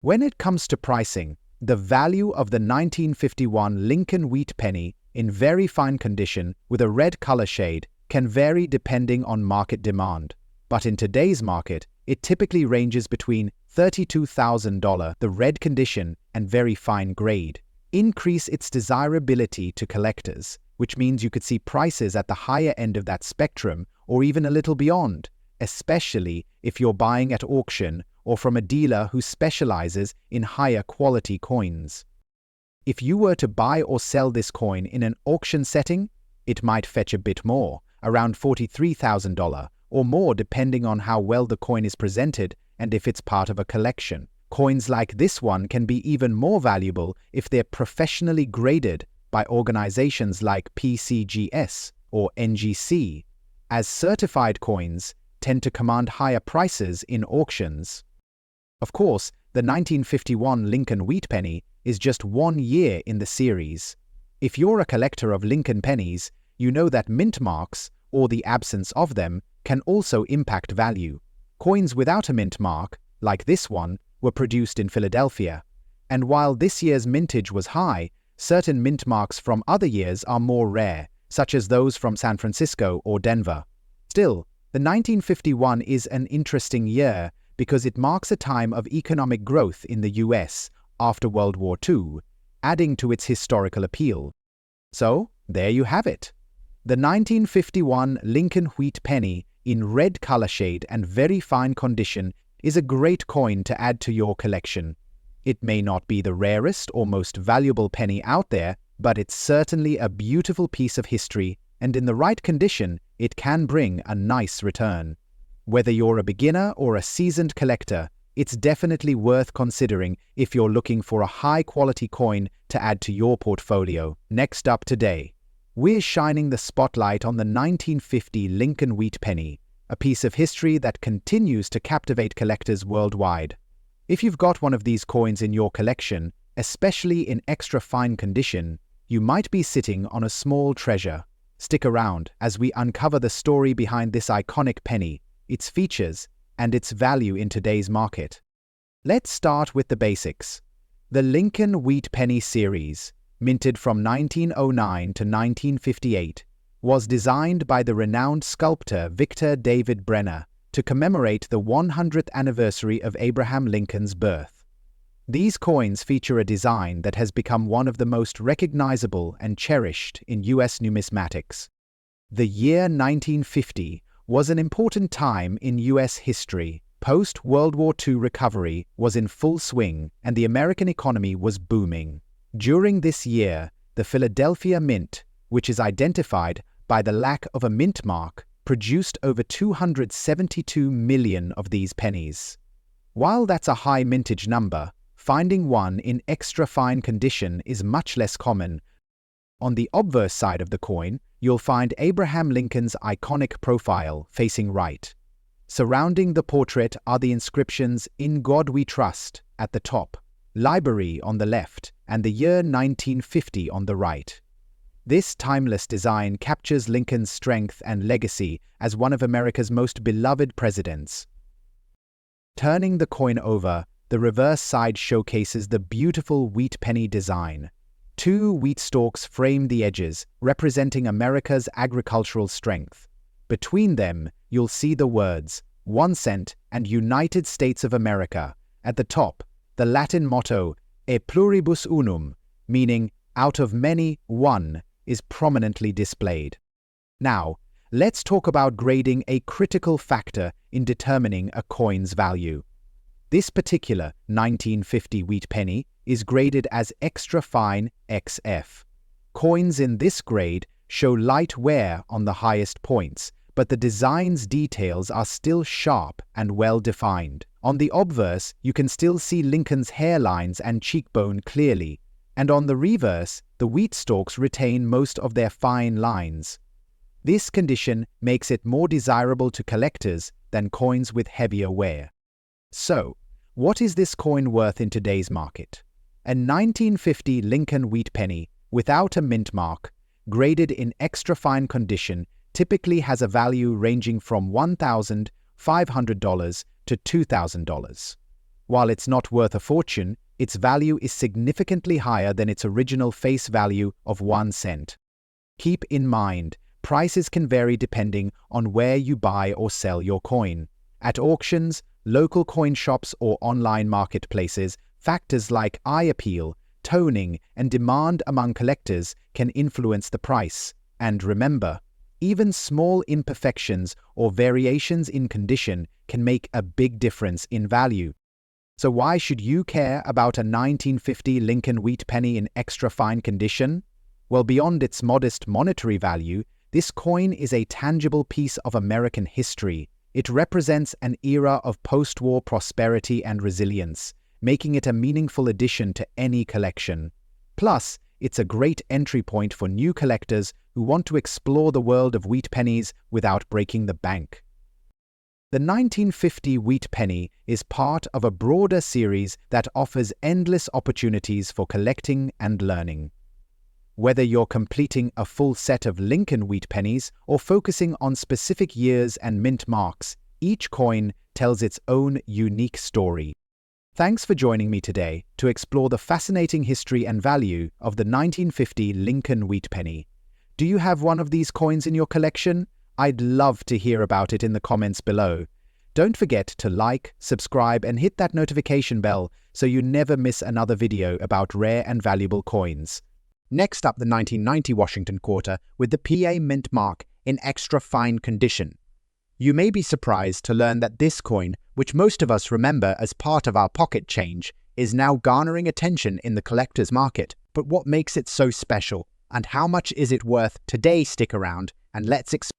When it comes to pricing, the value of the 1951 Lincoln wheat penny in very fine condition with a red color shade can vary depending on market demand. But in today's market, it typically ranges between $32,000, the red condition and very fine grade. Increase its desirability to collectors, which means you could see prices at the higher end of that spectrum or even a little beyond, especially if you're buying at auction or from a dealer who specializes in higher quality coins. If you were to buy or sell this coin in an auction setting, it might fetch a bit more, around $43,000 or more depending on how well the coin is presented and if it's part of a collection. Coins like this one can be even more valuable if they're professionally graded by organizations like PCGS or NGC, as certified coins tend to command higher prices in auctions. Of course, the 1951 Lincoln wheat penny is just 1 year in the series. If you're a collector of Lincoln pennies, you know that mint marks, or the absence of them, can also impact value. Coins without a mint mark, like this one, were produced in Philadelphia. And while this year's mintage was high, certain mint marks from other years are more rare, such as those from San Francisco or Denver. Still, the 1951 is an interesting year because it marks a time of economic growth in the US after World War II, adding to its historical appeal. So, there you have it. The 1951 Lincoln wheat penny in red color shade and very fine condition is a great coin to add to your collection. It may not be the rarest or most valuable penny out there, but it's certainly a beautiful piece of history, and in the right condition, it can bring a nice return. Whether you're a beginner or a seasoned collector, it's definitely worth considering if you're looking for a high-quality coin to add to your portfolio. Next up today, we're shining the spotlight on the 1950 Lincoln Wheat Penny, a piece of history that continues to captivate collectors worldwide. If you've got one of these coins in your collection, especially in extra fine condition, you might be sitting on a small treasure. Stick around as we uncover the story behind this iconic penny, its features, and its value in today's market. Let's start with the basics. The Lincoln Wheat Penny series, minted from 1909 to 1958, was designed by the renowned sculptor Victor David Brenner to commemorate the 100th anniversary of Abraham Lincoln's birth. These coins feature a design that has become one of the most recognizable and cherished in U.S. numismatics. The year 1950 was an important time in U.S. history. Post-World War II recovery was in full swing and the American economy was booming. During this year, the Philadelphia Mint, which is identified by the lack of a mint mark, produced over 272 million of these pennies. While that's a high mintage number, finding one in extra fine condition is much less common. On the obverse side of the coin, you'll find Abraham Lincoln's iconic profile facing right. Surrounding the portrait are the inscriptions "In God We Trust" at the top, "Library" on the left, and the year 1950 on the right. This timeless design captures Lincoln's strength and legacy as one of America's most beloved presidents. Turning the coin over, the reverse side showcases the beautiful wheat penny design. Two wheat stalks frame the edges, representing America's agricultural strength. Between them, you'll see the words 1 cent and United States of America. At the top, the Latin motto E pluribus unum, meaning out of many, one, is prominently displayed. Now, let's talk about grading, a critical factor in determining a coin's value. This particular 1950 wheat penny is graded as extra fine XF. Coins in this grade show light wear on the highest points, but the design's details are still sharp and well defined. On the obverse, you can still see Lincoln's hairlines and cheekbone clearly, and on the reverse, the wheat stalks retain most of their fine lines. This condition makes it more desirable to collectors than coins with heavier wear. So, what is this coin worth in today's market? A 1950 Lincoln Wheat Penny, without a mint mark, graded in extra fine condition, typically has a value ranging from $1,500 to $2,000. While it's not worth a fortune, its value is significantly higher than its original face value of 1 cent. Keep in mind, prices can vary depending on where you buy or sell your coin. At auctions, local coin shops, or online marketplaces, factors like eye appeal, toning, and demand among collectors can influence the price. And remember, even small imperfections or variations in condition can make a big difference in value. So why should you care about a 1950 Lincoln Wheat Penny in extra fine condition? Well, beyond its modest monetary value, this coin is a tangible piece of American history. It represents an era of post-war prosperity and resilience, making it a meaningful addition to any collection. Plus, it's a great entry point for new collectors who want to explore the world of wheat pennies without breaking the bank. The 1950 Wheat Penny is part of a broader series that offers endless opportunities for collecting and learning. Whether you're completing a full set of Lincoln Wheat Pennies or focusing on specific years and mint marks, each coin tells its own unique story. Thanks for joining me today to explore the fascinating history and value of the 1950 Lincoln Wheat Penny. Do you have one of these coins in your collection? I'd love to hear about it in the comments below. Don't forget to like, subscribe, and hit that notification bell so you never miss another video about rare and valuable coins. Next up, the 1990 Washington quarter with the PA mint mark in extra fine condition. You may be surprised to learn that this coin, which most of us remember as part of our pocket change, is now garnering attention in the collector's market. But what makes it so special, and how much is it worth today? Stick around and let's explore.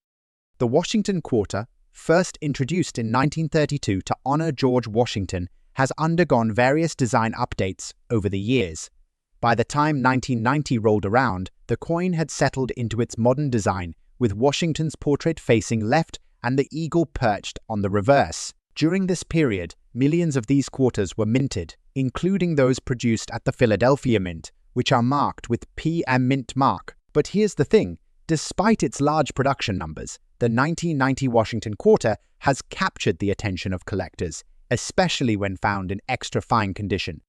The Washington Quarter, first introduced in 1932 to honor George Washington, has undergone various design updates over the years. By the time 1990 rolled around, the coin had settled into its modern design, with Washington's portrait facing left and the eagle perched on the reverse. During this period, millions of these quarters were minted, including those produced at the Philadelphia Mint, which are marked with PM Mint mark. But here's the thing, despite its large production numbers, the 1990 Washington Quarter has captured the attention of collectors, especially when found in extra fine condition.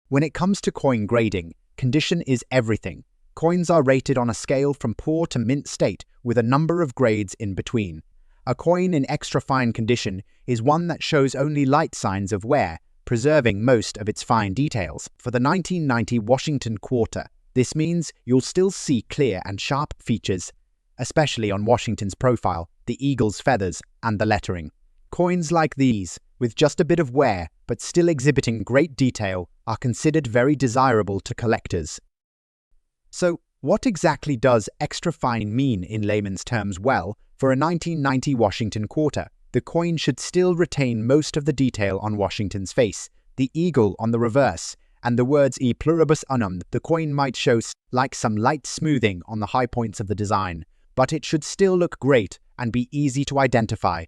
When it comes to coin grading, condition is everything. Coins are rated on a scale from poor to mint state, with a number of grades in between. A coin in extra fine condition is one that shows only light signs of wear, preserving most of its fine details. For the 1990 Washington Quarter, this means you'll still see clear and sharp features, especially on Washington's profile, the eagle's feathers, and the lettering. Coins like these, with just a bit of wear but still exhibiting great detail, are considered very desirable to collectors. So, what exactly does extra fine mean in layman's terms? Well, for a 1990 Washington Quarter, the coin should still retain most of the detail on Washington's face, the eagle on the reverse, and the words E pluribus unum. The coin might show like some light smoothing on the high points of the design, but it should still look great and be easy to identify.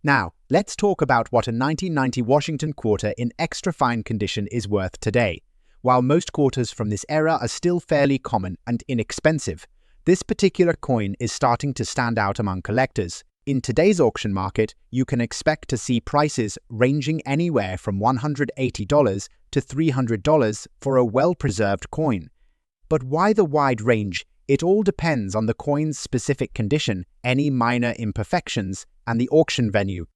Now, let's talk about what a 1990 Washington Quarter in extra fine condition is worth today. While most quarters from this era are still fairly common and inexpensive, this particular coin is starting to stand out among collectors. In today's auction market, you can expect to see prices ranging anywhere from $180 to $300 for a well-preserved coin. But why the wide range? It all depends on the coin's specific condition, any minor imperfections, and the auction venue.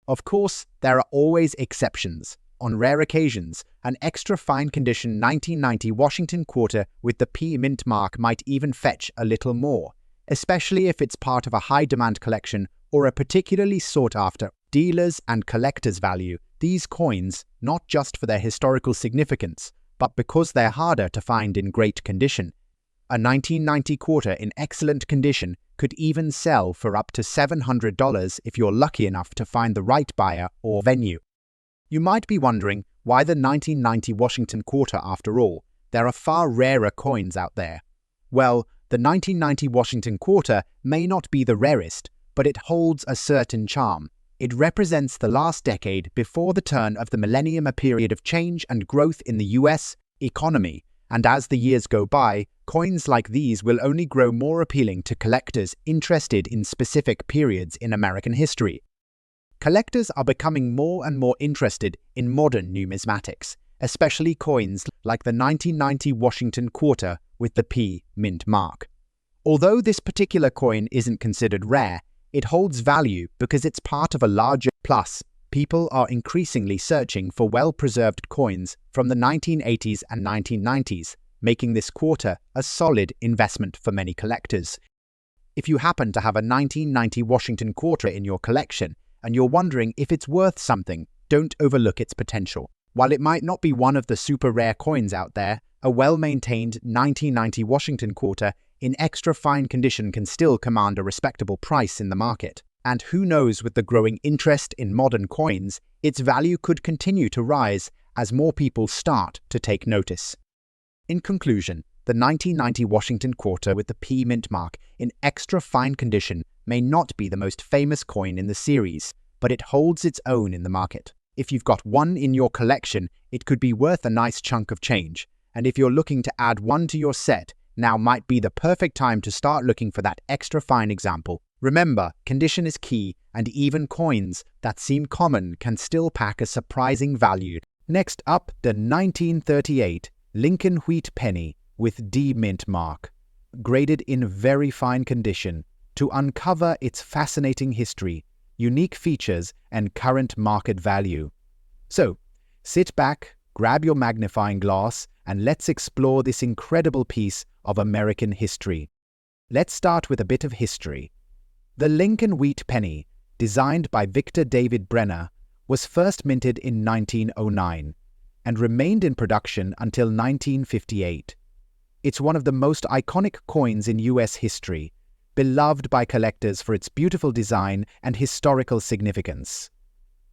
Of course, there are always exceptions. On rare occasions, an extra fine condition 1990 Washington Quarter with the P Mint mark might even fetch a little more, especially if it's part of a high-demand collection or a particularly sought-after dealers and collectors value these coins not just for their historical significance, but because they're harder to find in great condition. A 1990 quarter in excellent condition could even sell for up to $700 if you're lucky enough to find the right buyer or venue. You might be wondering why the 1990 Washington Quarter after all. There are far rarer coins out there. Well, the 1990 Washington Quarter may not be the rarest, but it holds a certain charm. It represents the last decade before the turn of the millennium, a period of change and growth in the US economy. And as the years go by, coins like these will only grow more appealing to collectors interested in specific periods in American history. Collectors are becoming more and more interested in modern numismatics, especially coins like the 1990 Washington Quarter with the P Mint mark. Although this particular coin isn't considered rare, it holds value because it's part of a larger plus. People are increasingly searching for well-preserved coins from the 1980s and 1990s, making this quarter a solid investment for many collectors. If you happen to have a 1990 Washington Quarter in your collection and you're wondering if it's worth something, don't overlook its potential. While it might not be one of the super rare coins out there, a well-maintained 1990 Washington Quarter in extra fine condition can still command a respectable price in the market. And who knows, with the growing interest in modern coins, its value could continue to rise as more people start to take notice. In conclusion, the 1990 Washington Quarter with the P Mint mark in extra fine condition may not be the most famous coin in the series, but it holds its own in the market. If you've got one in your collection, it could be worth a nice chunk of change. And if you're looking to add one to your set, now might be the perfect time to start looking for that extra fine example. Remember, condition is key, and even coins that seem common can still pack a surprising value. Next up, the 1938 Lincoln Wheat Penny with D Mint mark, graded in very fine condition to uncover its fascinating history, unique features, and current market value. So, sit back, grab your magnifying glass, and let's explore this incredible piece of American history. Let's start with a bit of history. The Lincoln Wheat Penny, designed by Victor David Brenner, was first minted in 1909. and remained in production until 1958. It's one of the most iconic coins in US history, beloved by collectors for its beautiful design and historical significance.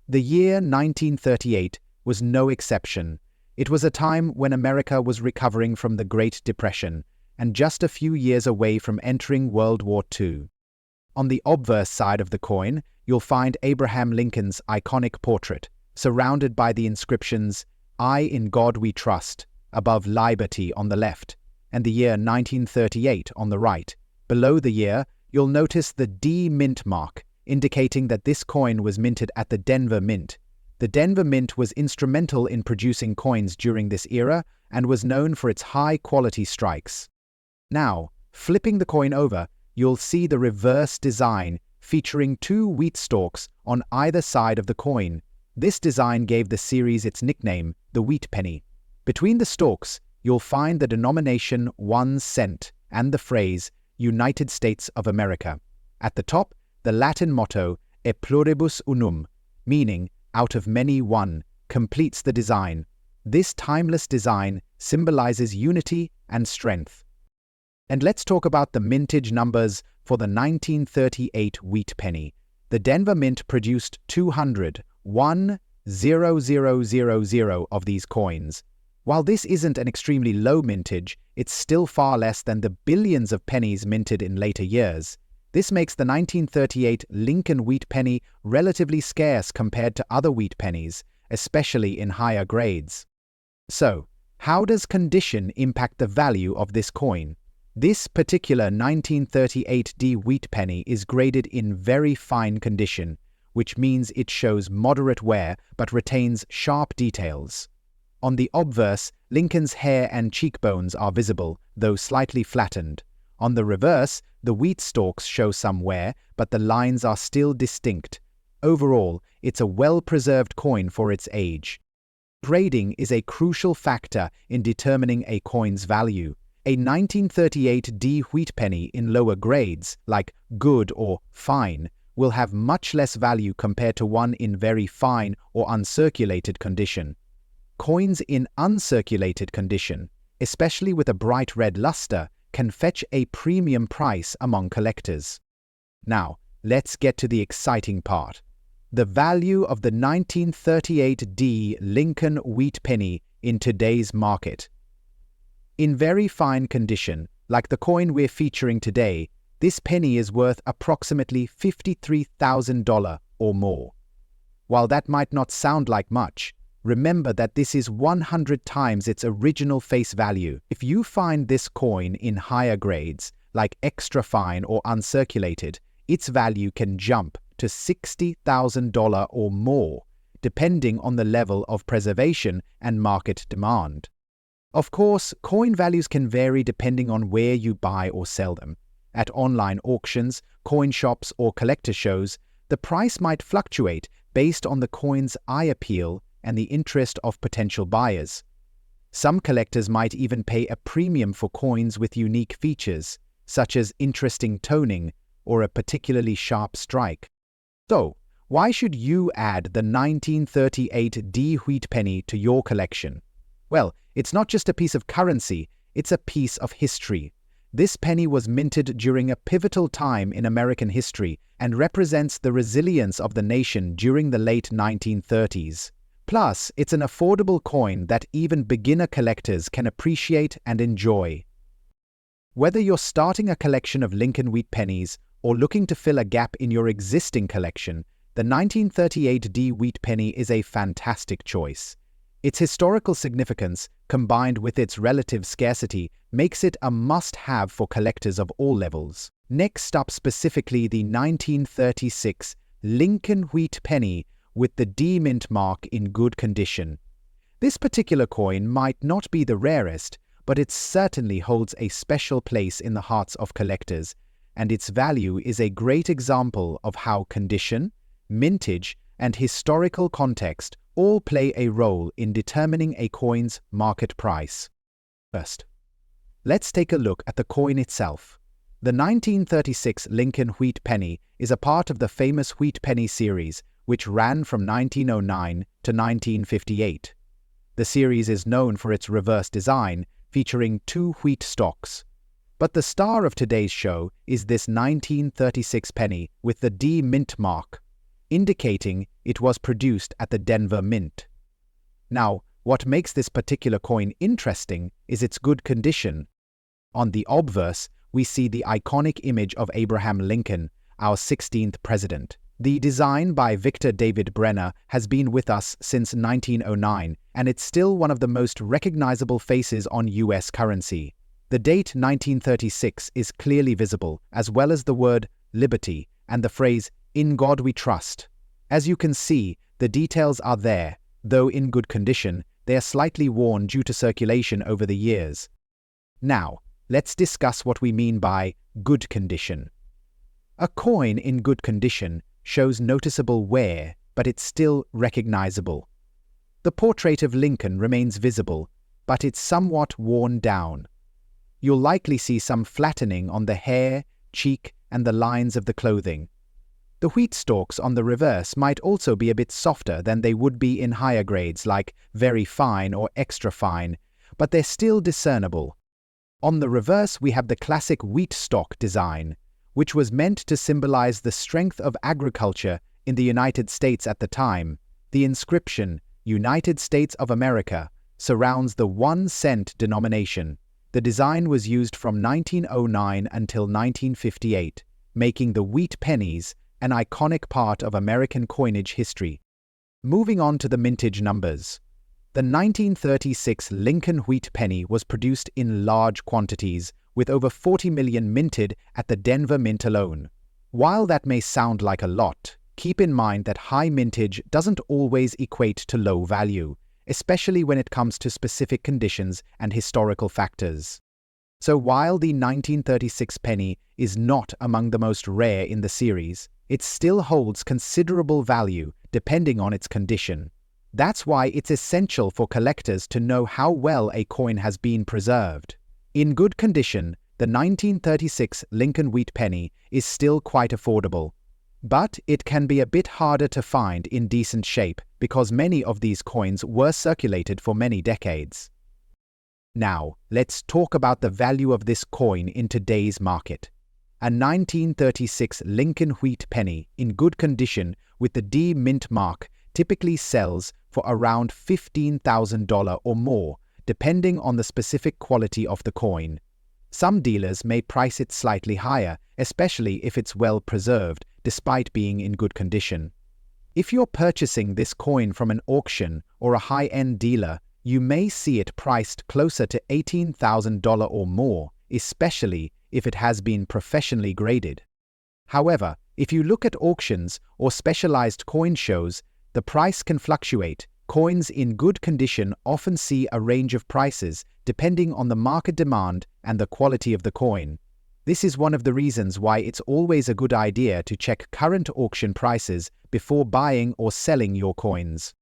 The year 1938 was no exception. It was a time when America was recovering from the Great Depression and just a few years away from entering World War II. On the obverse side of the coin, you'll find Abraham Lincoln's iconic portrait, surrounded by the inscriptions, "I in God we trust," above "Liberty" on the left, and the year 1938 on the right. Below the year, you'll notice the D Mint mark, indicating that this coin was minted at the Denver Mint. The Denver Mint was instrumental in producing coins during this era and was known for its high-quality strikes. Now, flipping the coin over, you'll see the reverse design featuring two wheat stalks on either side of the coin. This design gave the series its nickname, the Wheat Penny. Between the stalks, you'll find the denomination 1 cent and the phrase United States of America. At the top, the Latin motto E pluribus unum, meaning out of many one, completes the design. This timeless design symbolizes unity and strength. And let's talk about the mintage numbers for the 1938 Wheat Penny. The Denver Mint produced 201,000 of these coins. While this isn't an extremely low mintage, it's still far less than the billions of pennies minted in later years. This makes the 1938 Lincoln Wheat Penny relatively scarce compared to other wheat pennies, especially in higher grades. So, how does condition impact the value of this coin? This particular 1938 D Wheat Penny is graded in very fine condition, which means it shows moderate wear but retains sharp details. On the obverse, Lincoln's hair and cheekbones are visible, though slightly flattened. On the reverse, the wheat stalks show some wear, but the lines are still distinct. Overall, it's a well-preserved coin for its age. Grading is a crucial factor in determining a coin's value. A 1938 D Wheat Penny in lower grades, like good or fine, will have much less value compared to one in very fine or uncirculated condition. Coins in uncirculated condition, especially with a bright red luster, can fetch a premium price among collectors. Now, let's get to the exciting part. The value of the 1938 D Lincoln Wheat Penny in today's market. In very fine condition, like the coin we're featuring today, this penny is worth approximately $53,000 or more. While that might not sound like much, remember that this is 100 times its original face value. If you find this coin in higher grades, like extra fine or uncirculated, its value can jump to $60,000 or more, depending on the level of preservation and market demand. Of course, coin values can vary depending on where you buy or sell them. At online auctions, coin shops, or collector shows, the price might fluctuate based on the coin's eye appeal and the interest of potential buyers. Some collectors might even pay a premium for coins with unique features, such as interesting toning or a particularly sharp strike. So, why should you add the 1938 D Wheat Penny to your collection? Well, it's not just a piece of currency, it's a piece of history. This penny was minted during a pivotal time in American history and represents the resilience of the nation during the late 1930s. Plus, it's an affordable coin that even beginner collectors can appreciate and enjoy. Whether you're starting a collection of Lincoln Wheat Pennies or looking to fill a gap in your existing collection, the 1938 D Wheat Penny is a fantastic choice. Its historical significance, combined with its relative scarcity, makes it a must-have for collectors of all levels. Next up, specifically the 1936 Lincoln Wheat Penny with the D Mint mark in good condition. This particular coin might not be the rarest, but it certainly holds a special place in the hearts of collectors, and its value is a great example of how condition, mintage, and historical context all play a role in determining a coin's market price. First, let's take a look at the coin itself. The 1936 Lincoln Wheat Penny is a part of the famous Wheat Penny series, which ran from 1909 to 1958. The series is known for its reverse design, featuring two wheat stalks. But the star of today's show is this 1936 penny with the D Mint mark, indicating it was produced at the Denver Mint. Now, what makes this particular coin interesting is its good condition. On the obverse, we see the iconic image of Abraham Lincoln, our 16th president. The design by Victor David Brenner has been with us since 1909, and it's still one of the most recognizable faces on US currency. The date 1936 is clearly visible, as well as the word liberty and the phrase, "In God we trust." As you can see, the details are there, though in good condition. They are slightly worn due to circulation over the years. Now, let's discuss what we mean by good condition. A coin in good condition shows noticeable wear, but it's still recognizable. The portrait of Lincoln remains visible, but it's somewhat worn down. You'll likely see some flattening on the hair, cheek, and the lines of the clothing. The wheat stalks on the reverse might also be a bit softer than they would be in higher grades like very fine or extra fine, but they're still discernible. On the reverse we have the classic wheat stalk design, which was meant to symbolize the strength of agriculture in the United States at the time. The inscription, United States of America, surrounds the 1-cent denomination. The design was used from 1909 until 1958, making the wheat pennies an iconic part of American coinage history. Moving on to the mintage numbers. The 1936 Lincoln wheat penny was produced in large quantities, with over 40 million minted at the Denver Mint alone. While that may sound like a lot, keep in mind that high mintage doesn't always equate to low value, especially when it comes to specific conditions and historical factors. So while the 1936 penny is not among the most rare in the series, it still holds considerable value depending on its condition. That's why it's essential for collectors to know how well a coin has been preserved. In good condition, the 1936 Lincoln wheat penny is still quite affordable. But it can be a bit harder to find in decent shape because many of these coins were circulated for many decades. Now, let's talk about the value of this coin in today's market. A 1936 Lincoln wheat penny in good condition with the D Mint mark typically sells for around $15,000 or more, depending on the specific quality of the coin. Some dealers may price it slightly higher, especially if it's well preserved, despite being in good condition. If you're purchasing this coin from an auction or a high-end dealer, you may see it priced closer to $18,000 or more, especially if it has been professionally graded. However, if you look at auctions or specialized coin shows, the price can fluctuate. Coins in good condition often see a range of prices depending on the market demand and the quality of the coin. This is one of the reasons why it's always a good idea to check current auction prices before buying or selling your coins.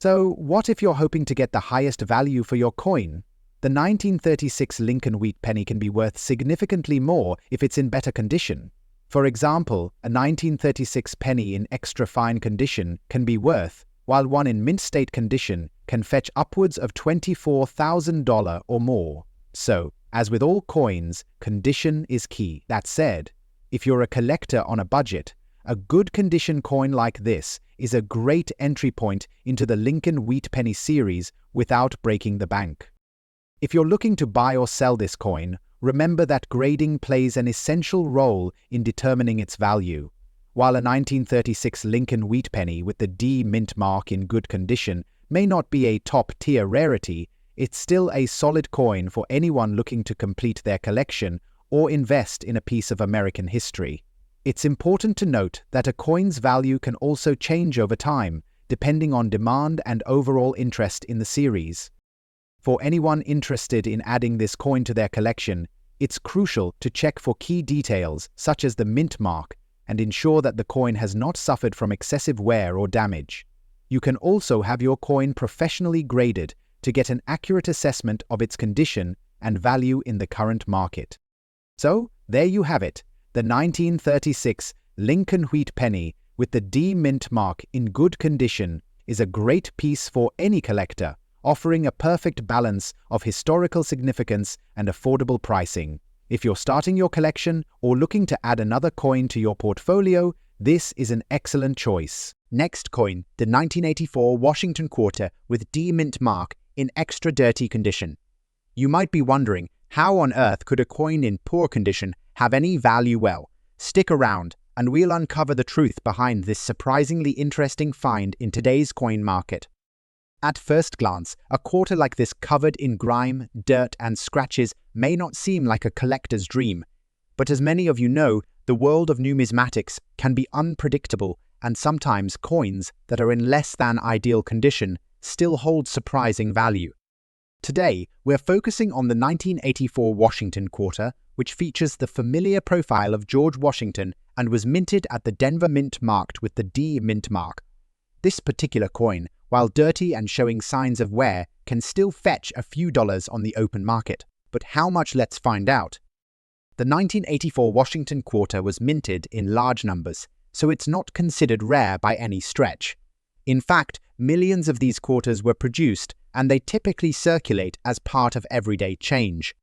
So, what if you're hoping to get the highest value for your coin? The 1936 Lincoln wheat penny can be worth significantly more if it's in better condition. For example, a 1936 penny in extra fine condition can be worth, while one in mint state condition can fetch upwards of $24,000 or more. So, as with all coins, condition is key. That said, if you're a collector on a budget, a good condition coin like this is a great entry point into the Lincoln wheat penny series without breaking the bank. If you're looking to buy or sell this coin, remember that grading plays an essential role in determining its value. While a 1936 Lincoln wheat penny with the D Mint mark in good condition may not be a top-tier rarity, it's still a solid coin for anyone looking to complete their collection or invest in a piece of American history. It's important to note that a coin's value can also change over time, depending on demand and overall interest in the series. For anyone interested in adding this coin to their collection, it's crucial to check for key details such as the mint mark and ensure that the coin has not suffered from excessive wear or damage. You can also have your coin professionally graded to get an accurate assessment of its condition and value in the current market. So, there you have it, the 1936 Lincoln wheat penny with the D Mint mark in good condition is a great piece for any collector, offering a perfect balance of historical significance and affordable pricing. If you're starting your collection or looking to add another coin to your portfolio, this is an excellent choice. Next coin, the 1984 Washington quarter with D mint mark in extra dirty condition. You might be wondering, how on earth could a coin in poor condition have any value? Well, stick around and we'll uncover the truth behind this surprisingly interesting find in today's coin market. At first glance, a quarter like this covered in grime, dirt, and scratches may not seem like a collector's dream. But as many of you know, the world of numismatics can be unpredictable, and sometimes coins that are in less than ideal condition still hold surprising value. Today, we're focusing on the 1984 Washington quarter, which features the familiar profile of George Washington and was minted at the Denver Mint marked with the D mint mark. This particular coin, while dirty and showing signs of wear, can still fetch a few dollars on the open market. But how much? Let's find out. The 1984 Washington quarter was minted in large numbers, so it's not considered rare by any stretch. In fact, millions of these quarters were produced, and they typically circulate as part of everyday change.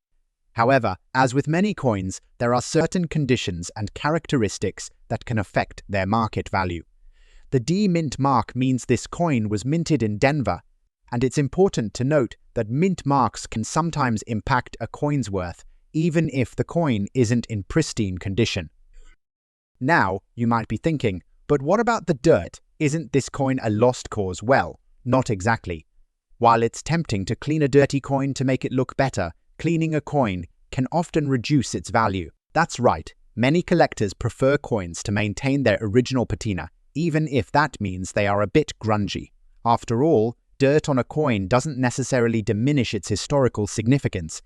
However, as with many coins, there are certain conditions and characteristics that can affect their market value. The D mint mark means this coin was minted in Denver, and it's important to note that mint marks can sometimes impact a coin's worth, even if the coin isn't in pristine condition. Now, you might be thinking, but what about the dirt? Isn't this coin a lost cause? Well, not exactly. While it's tempting to clean a dirty coin to make it look better, cleaning a coin can often reduce its value. That's right, many collectors prefer coins to maintain their original patina, even if that means they are a bit grungy. After all, dirt on a coin doesn't necessarily diminish its historical significance.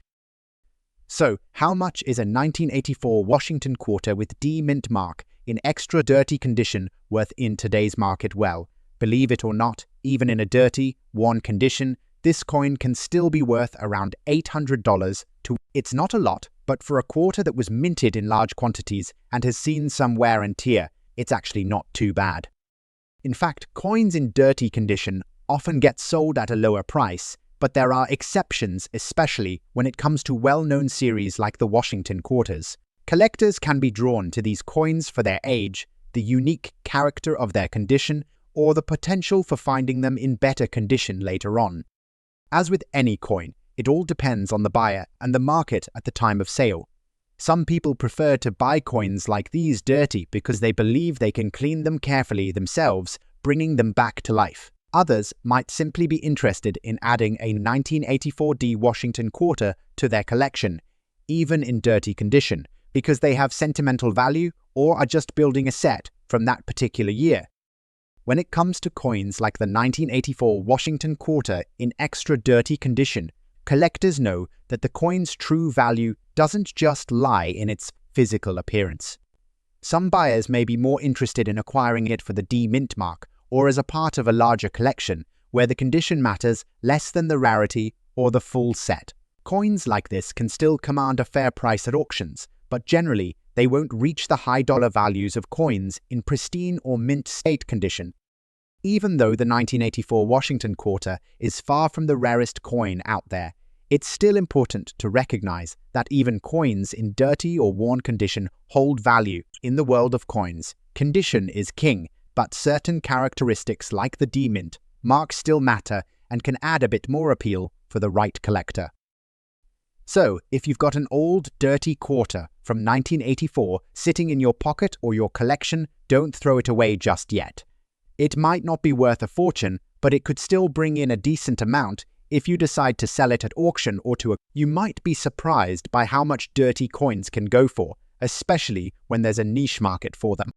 So, how much is a 1984 Washington quarter with D mint mark in extra dirty condition worth in today's market? Well, believe it or not, even in a dirty, worn condition, this coin can still be worth around $800 to. It's not a lot, but for a quarter that was minted in large quantities and has seen some wear and tear, it's actually not too bad. In fact, coins in dirty condition often get sold at a lower price, but there are exceptions, especially when it comes to well-known series like the Washington quarters. Collectors can be drawn to these coins for their age, the unique character of their condition, or the potential for finding them in better condition later on. As with any coin, it all depends on the buyer and the market at the time of sale. Some people prefer to buy coins like these dirty because they believe they can clean them carefully themselves, bringing them back to life. Others might simply be interested in adding a 1984 D Washington quarter to their collection, even in dirty condition, because they have sentimental value or are just building a set from that particular year. When it comes to coins like the 1984 Washington quarter in extra dirty condition, collectors know that the coin's true value doesn't just lie in its physical appearance. Some buyers may be more interested in acquiring it for the D mint mark or as a part of a larger collection where the condition matters less than the rarity or the full set. Coins like this can still command a fair price at auctions, but generally they won't reach the high dollar values of coins in pristine or mint state condition. Even though the 1984 Washington quarter is far from the rarest coin out there, it's still important to recognize that even coins in dirty or worn condition hold value. In the world of coins, condition is king, but certain characteristics like the D mint mark still matter and can add a bit more appeal for the right collector. So, if you've got an old, dirty quarter from 1984 sitting in your pocket or your collection, don't throw it away just yet. It might not be worth a fortune, but it could still bring in a decent amount if you decide to sell it at auction or to a. You might be surprised by how much dirty coins can go for, especially when there's a niche market for them.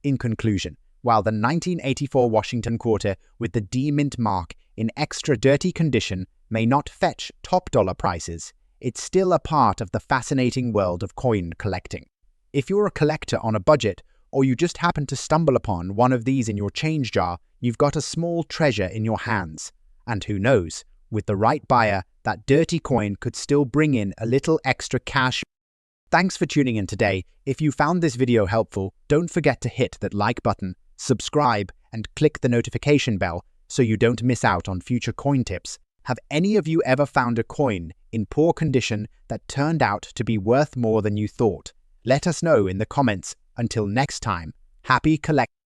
In conclusion, while the 1984 Washington quarter with the D mint mark in extra dirty condition may not fetch top dollar prices, it's still a part of the fascinating world of coin collecting. If you're a collector on a budget, or you just happen to stumble upon one of these in your change jar, you've got a small treasure in your hands. And who knows, with the right buyer, that dirty coin could still bring in a little extra cash. Thanks for tuning in today. If you found this video helpful, don't forget to hit that like button, subscribe, and click the notification bell so you don't miss out on future coin tips. Have any of you ever found a coin in poor condition that turned out to be worth more than you thought? Let us know in the comments. Until next time, happy collecting.